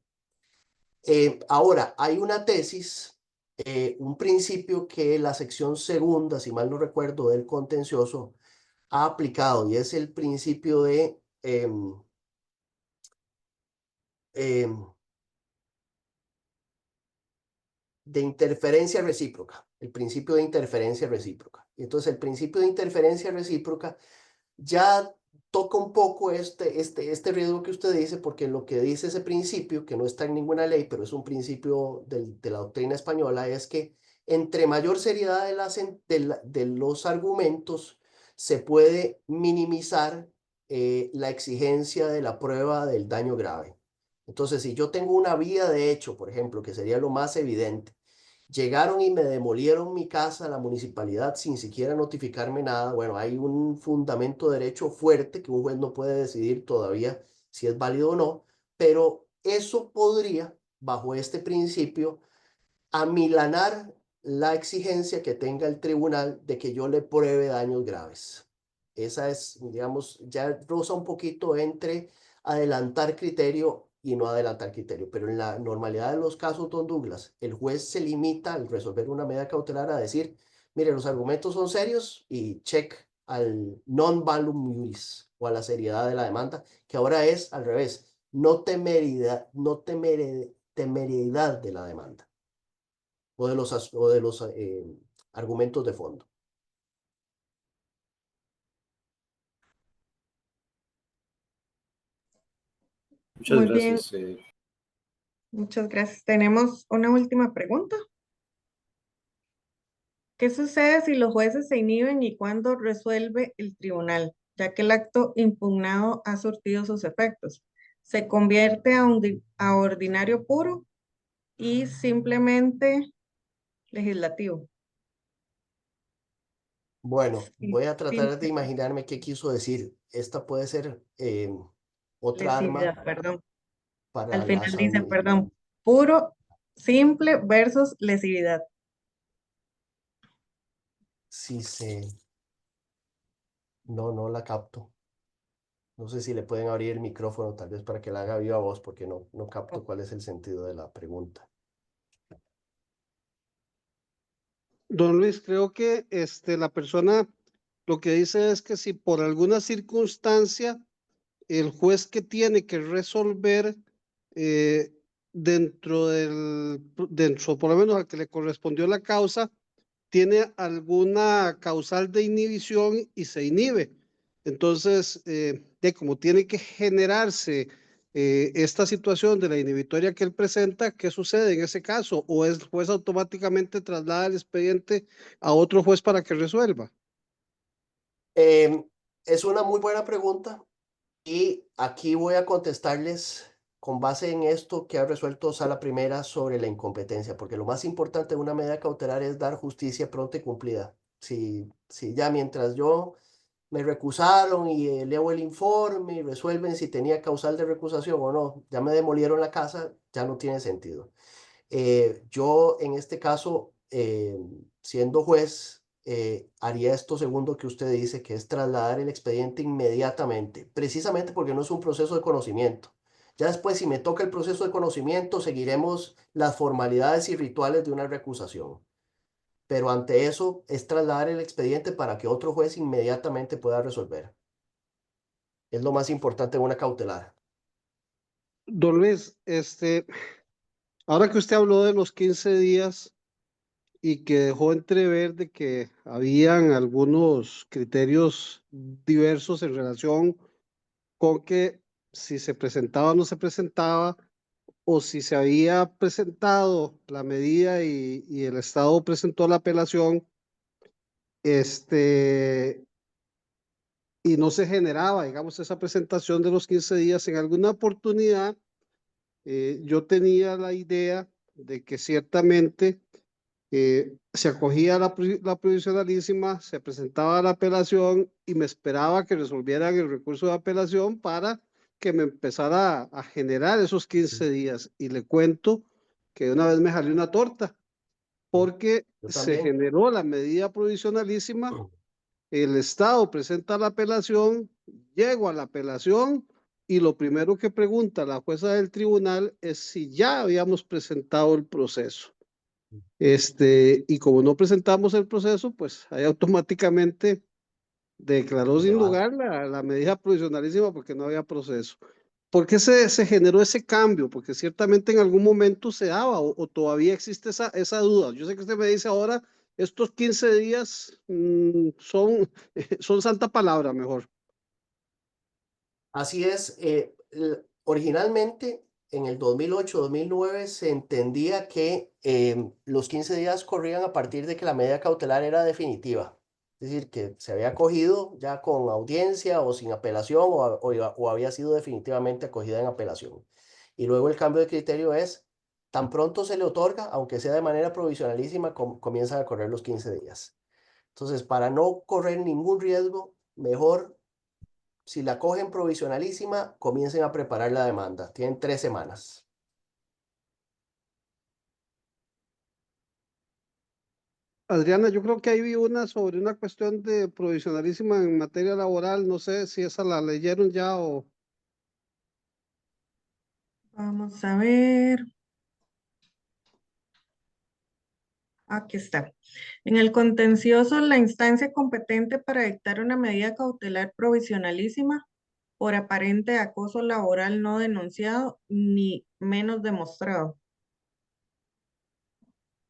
Ahora, hay una tesis, un principio que la sección segunda, si mal no recuerdo, del contencioso ha aplicado y es el principio de interferencia recíproca, el principio de interferencia recíproca. Entonces, el principio de interferencia recíproca ya toca un poco este riesgo que usted dice, porque lo que dice ese principio, que no está en ninguna ley, pero es un principio de la doctrina española, es que entre mayor seriedad de los argumentos, se puede minimizar la exigencia de la prueba del daño grave. Entonces, si yo tengo una vía de hecho, por ejemplo, que sería lo más evidente, llegaron y me demolieron mi casa, la municipalidad, sin siquiera notificarme nada. Bueno, hay un fundamento de derecho fuerte que un juez no puede decidir todavía si es válido o no, pero eso podría, bajo este principio, amilanar la exigencia que tenga el tribunal de que yo le pruebe daños graves. Esa es, digamos, ya roza un poquito entre adelantar criterio y no adelantar criterio, pero en la normalidad de los casos, don Douglas, el juez se limita al resolver una medida cautelar a decir, mire, los argumentos son serios y check al non valum iuris o a la seriedad de la demanda, que ahora es al revés, temeridad de la demanda o de los argumentos de fondo. Muchas Muy bien, gracias. muchas gracias. Tenemos una última pregunta. ¿Qué sucede si los jueces se inhiben y cuándo resuelve el tribunal, ya que el acto impugnado ha surtido sus efectos? ¿Se convierte a ordinario puro y simplemente legislativo? Bueno, Sí, voy a tratar de simple, imaginarme qué quiso decir. Esta puede ser otra arma lesividad, perdón. para Al final las dice, administraciones. perdón, puro, simple versus lesividad. Si se... No la capto. No sé si le pueden abrir el micrófono, tal vez para que la haga viva voz, porque no capto cuál es el sentido de la pregunta. Don Luis, creo que la persona lo que dice es que si por alguna circunstancia el juez que tiene que resolver eh, dentro por lo menos al que le correspondió la causa, tiene alguna causal de inhibición y se inhibe. Entonces, como tiene que generarse esta situación de la inhibitoria que él presenta, ¿qué sucede en ese caso? ¿O el juez automáticamente traslada el expediente a otro juez para que resuelva? Es una muy buena pregunta y aquí voy a contestarles con base en esto que ha resuelto Sala Primera sobre la incompetencia, porque lo más importante de una medida cautelar es dar justicia pronta y cumplida. Si ya mientras yo me recusaron y leo el informe y resuelven si tenía causal de recusación o no, ya me demolieron la casa, ya no tiene sentido. Yo en este caso, siendo juez, haría esto segundo que usted dice, que es trasladar el expediente inmediatamente, precisamente porque no es un proceso de conocimiento. Ya después, si me toca el proceso de conocimiento, seguiremos las formalidades y rituales de una recusación. Pero ante eso, es trasladar el expediente para que otro juez inmediatamente pueda resolver. Es lo más importante en una cautelar. Don Luis, ahora que usted habló de los 15 días y que dejó entrever de que habían algunos criterios diversos en relación con que si se presentaba o no se presentaba, o si se había presentado la medida y el Estado presentó la apelación, y no se generaba, digamos, esa presentación de los 15 días. En alguna oportunidad, yo tenía la idea de que ciertamente se acogía la provisionalísima, se presentaba la apelación y me esperaba que resolvieran el recurso de apelación para que me empezara a generar esos 15 días. Y le cuento que de una vez me salió una torta, porque Yo se también. generó la medida provisionalísima, el Estado presenta la apelación, llego a la apelación y lo primero que pregunta la jueza del tribunal es si ya habíamos presentado el proceso. Y como no presentamos el proceso, pues ahí automáticamente declaró sin Debate. lugar la medida provisionalísima porque no había proceso. ¿Por qué se generó ese cambio? Porque ciertamente en algún momento se daba o todavía existe esa duda. Yo sé que usted me dice ahora, estos 15 días son santa palabra, mejor. Así es. Originalmente, en el 2008-2009, se entendía que los 15 días corrían a partir de que la medida cautelar era definitiva. Es decir, que se había acogido ya con audiencia o sin apelación o había sido definitivamente acogida en apelación. Y luego el cambio de criterio es, tan pronto se le otorga, aunque sea de manera provisionalísima, comienzan a correr los 15 días. Entonces, para no correr ningún riesgo, mejor si la cogen provisionalísima, comiencen a preparar la demanda. Tienen 3 semanas. Adriana, yo creo que ahí vi una sobre una cuestión de provisionalísima en materia laboral. No sé si esa la leyeron ya o... Vamos a ver. Aquí está. En el contencioso, la instancia competente para dictar una medida cautelar provisionalísima por aparente acoso laboral no denunciado ni menos demostrado.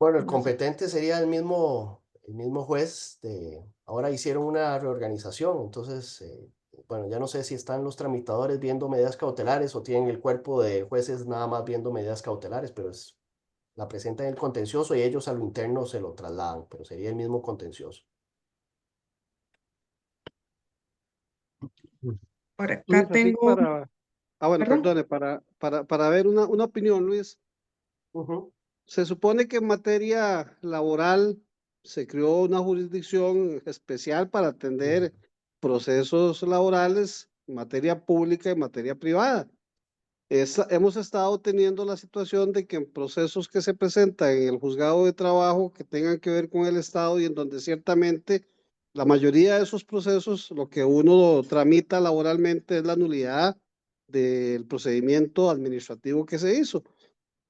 Bueno, el No sé. competente sería el mismo juez. Ahora hicieron una reorganización, entonces, bueno, ya no sé si están los tramitadores viendo medidas cautelares o tienen el cuerpo de jueces nada más viendo medidas cautelares, pero la presentan en el contencioso y ellos a lo interno se lo trasladan, pero sería el mismo contencioso. Por acá Luis, así tengo, para... Ah, bueno, perdón. perdone, para ver una opinión, Luis. Ujú. Se supone que en materia laboral se creó una jurisdicción especial para atender procesos laborales en materia pública y materia privada. Hemos estado teniendo la situación de que en procesos que se presentan en el juzgado de trabajo que tengan que ver con el Estado y en donde ciertamente la mayoría de esos procesos, lo que uno tramita laboralmente es la nulidad del procedimiento administrativo que se hizo.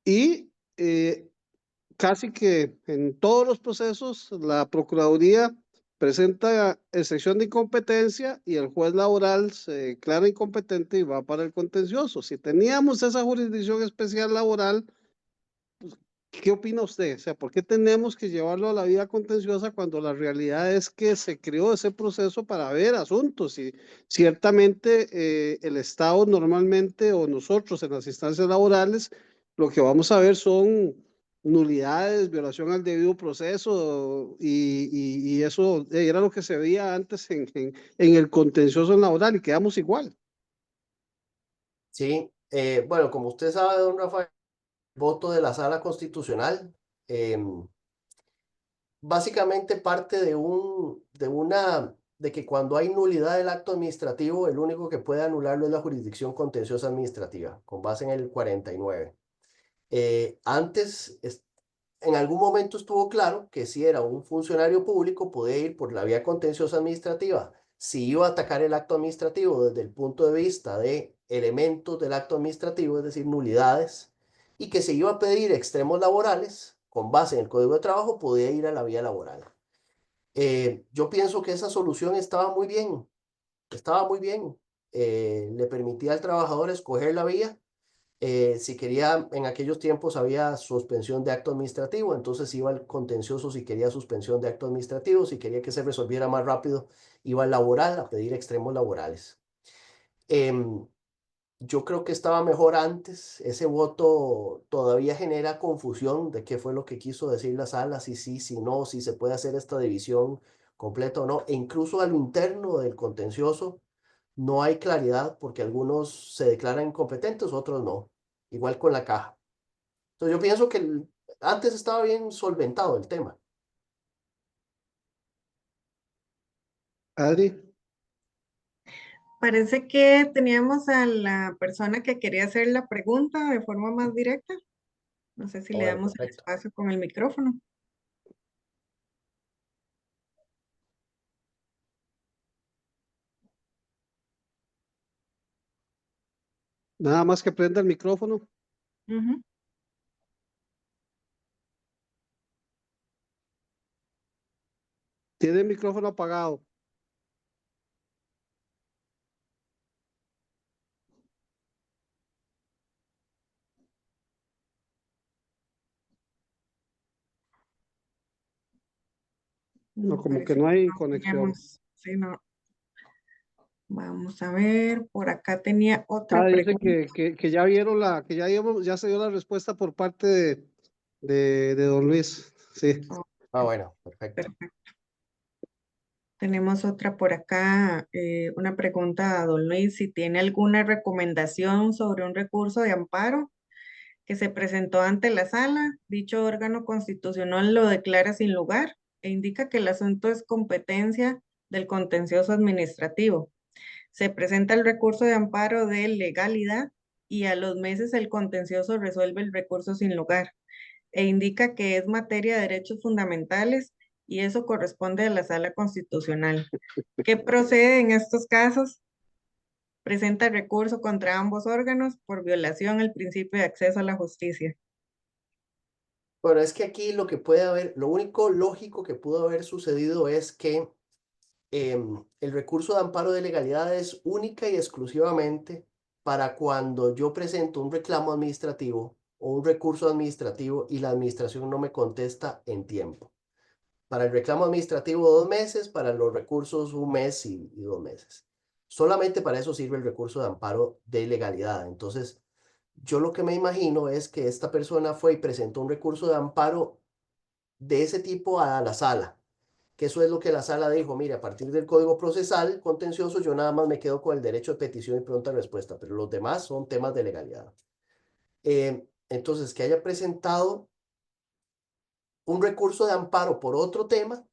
Y casi que en todos los procesos la Procuraduría presenta excepción de incompetencia y el juez laboral se declara incompetente y va para el contencioso. Si teníamos esa jurisdicción especial laboral, ¿qué opina usted? O sea, ¿por qué tenemos que llevarlo a la vía contenciosa cuando la realidad es que se creó ese proceso para ver asuntos? Y ciertamente el Estado normalmente o nosotros en las instancias laborales lo que vamos a ver son nulidades, violación al debido proceso y eso era lo que se veía antes en el contencioso laboral y quedamos igual. Sí, bueno, como usted sabe, don Rafael, voto de la Sala Constitucional básicamente parte de que cuando hay nulidad del acto administrativo, el único que puede anularlo es la jurisdicción contenciosa administrativa, con base en el 49. Antes, en algún momento estuvo claro que si era un funcionario público, podía ir por la vía contenciosa administrativa. Si iba a atacar el acto administrativo desde el punto de vista de elementos del acto administrativo, es decir, nulidades, y que se iba a pedir extremos laborales, con base en el Código de Trabajo, podía ir a la vía laboral. Yo pienso que esa solución estaba muy bien, estaba muy bien. Le permitía al trabajador escoger la vía. Si quería, en aquellos tiempos había suspensión de acto administrativo, entonces iba al contencioso si quería suspensión de acto administrativo, si quería que se resolviera más rápido, iba al laboral a pedir extremos laborales. Yo creo que estaba mejor antes. Ese voto todavía genera confusión de qué fue lo que quiso decir la sala, si sí, si no, si se puede hacer esta división completa o no. E incluso a lo interno del contencioso no hay claridad porque algunos se declaran incompetentes, otros no. Igual con la caja. Entonces yo pienso que antes estaba bien solventado el tema. Adri, Parece que teníamos a la persona que quería hacer la pregunta de forma más directa. No sé si le Bueno, damos el perfecto. espacio con el micrófono. nada más que prenda el micrófono. Ujú. Tiene el micrófono apagado. No, No, como que parece no que hay no conexión. teníamos. Sí, no. Vamos a ver, por acá tenía Ah, otra dice pregunta. que ya vieron que ya se dio la respuesta por parte de don Luis. Sí. Oh, Ah, bueno, perfecto. perfecto. Tenemos otra por acá, una pregunta a don Luis, si tiene alguna recomendación sobre un recurso de amparo que se presentó ante la sala. Dicho órgano constitucional lo declara sin lugar e indica que el asunto es competencia del contencioso administrativo. Se presenta el recurso de amparo de legalidad y a los meses el contencioso resuelve el recurso sin lugar e indica que es materia de derechos fundamentales y eso corresponde a la Sala Constitucional. ¿Qué procede en estos casos? Presenta recurso contra ambos órganos por violación al principio de acceso a la justicia. Bueno, es que aquí lo que puede haber, lo único lógico que pudo haber sucedido es que el recurso de amparo de legalidad es única y exclusivamente para cuando yo presento un reclamo administrativo o un recurso administrativo y la administración no me contesta en tiempo. Para el reclamo administrativo 2 meses, para los recursos 1 mes y 2 meses. Solamente para eso sirve el recurso de amparo de legalidad. Entonces, yo lo que me imagino es que esta persona fue y presentó un recurso de amparo de ese tipo a la sala, que eso es lo que la sala dijo: mire, a partir del Código Procesal Contencioso yo nada más me quedo con el derecho de petición y pronta respuesta, pero los demás son temas de legalidad. Entonces, que haya presentado un recurso de amparo por otro tema,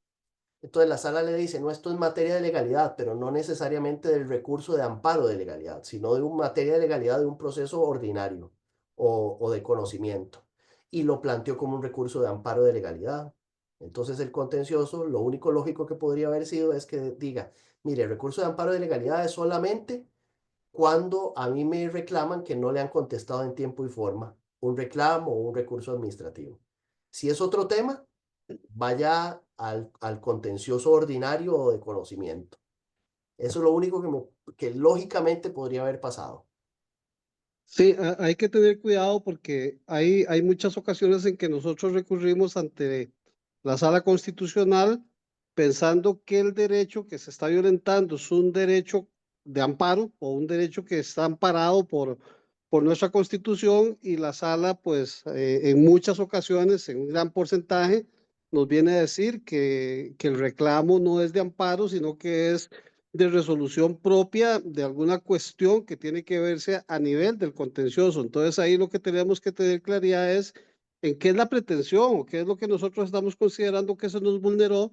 entonces la sala le dice: no, esto es materia de legalidad, pero no necesariamente del recurso de amparo de legalidad, sino de una materia de legalidad de un proceso ordinario o de conocimiento. Y lo planteó como un recurso de amparo de legalidad. Entonces el contencioso, lo único lógico que podría haber sido es que diga: mire, el recurso de amparo de legalidad es solamente cuando a mí me reclaman que no le han contestado en tiempo y forma un reclamo o un recurso administrativo. Si es otro tema, vaya al contencioso ordinario o de conocimiento. Eso es lo único que lógicamente podría haber pasado. Sí, hay que tener cuidado porque hay muchas ocasiones en que nosotros recurrimos ante la sala constitucional pensando que el derecho que se está violentando es un derecho de amparo o un derecho que está amparado por nuestra constitución, y la sala pues en muchas ocasiones, en un gran porcentaje, nos viene a decir que el reclamo no es de amparo, sino que es de resolución propia de alguna cuestión que tiene que verse a nivel del contencioso. Entonces ahí lo que tenemos que tener claridad es en qué es la pretensión o qué es lo que nosotros estamos considerando que se nos vulneró,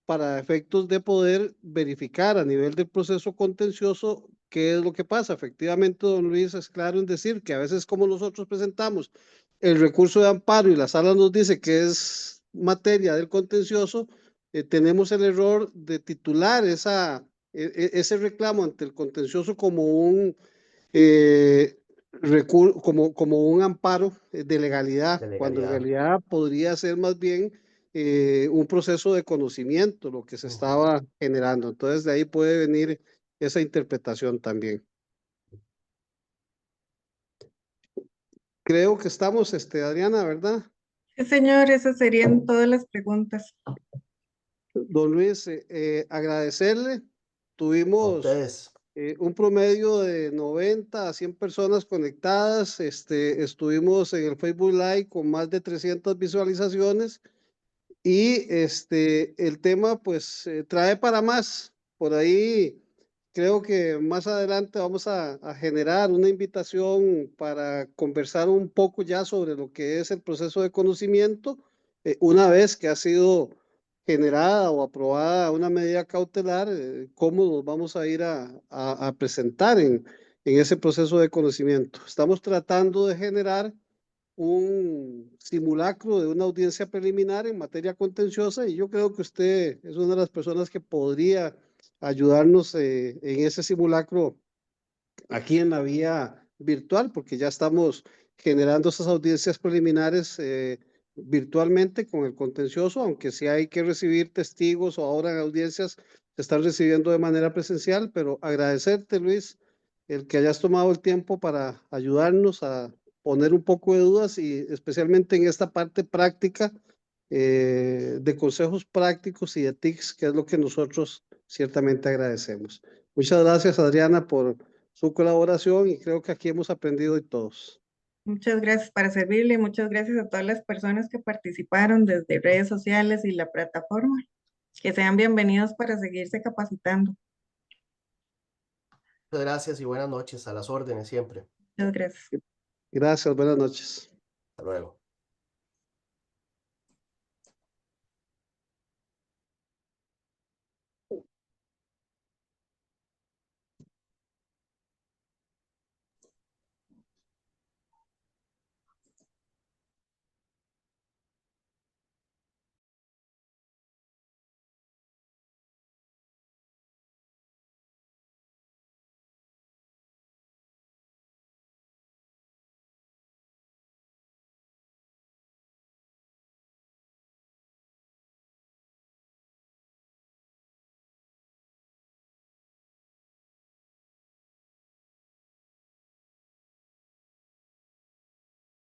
para efectos de poder verificar a nivel del proceso contencioso qué es lo que pasa. Efectivamente, don Luis es claro en decir que a veces, como nosotros presentamos el recurso de amparo y la sala nos dice que es materia del contencioso, tenemos el error de titular ese reclamo ante el contencioso como un como un amparo de legalidad, De cuando en legalidad. realidad podría ser más bien un proceso de conocimiento lo que se Ujú. estaba generando. Entonces de ahí puede venir esa interpretación también. Creo que estamos, Adriana, ¿verdad? Sí, señor, esas serían todas las preguntas. Don Luis, agradecerle. A Tuvimos ustedes. un promedio de 90 a 100 personas conectadas. Estuvimos en el Facebook Live con más de 300 visualizaciones y el tema pues trae para más. Por ahí creo que más adelante vamos a generar una invitación para conversar un poco ya sobre lo que es el proceso de conocimiento, una vez que ha sido generada o aprobada una medida cautelar, cómo nos vamos a ir a presentar en ese proceso de conocimiento. Estamos tratando de generar un simulacro de una audiencia preliminar en materia contenciosa y yo creo que usted es una de las personas que podría ayudarnos en ese simulacro aquí en la vía virtual, porque ya estamos generando esas audiencias preliminares virtualmente con el contencioso, aunque sí hay que recibir testigos o ahora en audiencias se están recibiendo de manera presencial, pero agradecerte, Luis, el que hayas tomado el tiempo para ayudarnos a poner un poco de dudas y especialmente en esta parte práctica de consejos prácticos y de TICs, que es lo que nosotros ciertamente agradecemos. Muchas gracias, Adriana, por su colaboración y creo que aquí hemos aprendido de todos. Muchas gracias para servirle y muchas gracias a todas las personas que participaron desde redes sociales y la plataforma. Que sean bienvenidos para seguirse capacitando. Muchas gracias y buenas noches, a las órdenes siempre. Muchas gracias. Gracias, buenas noches. Hasta luego.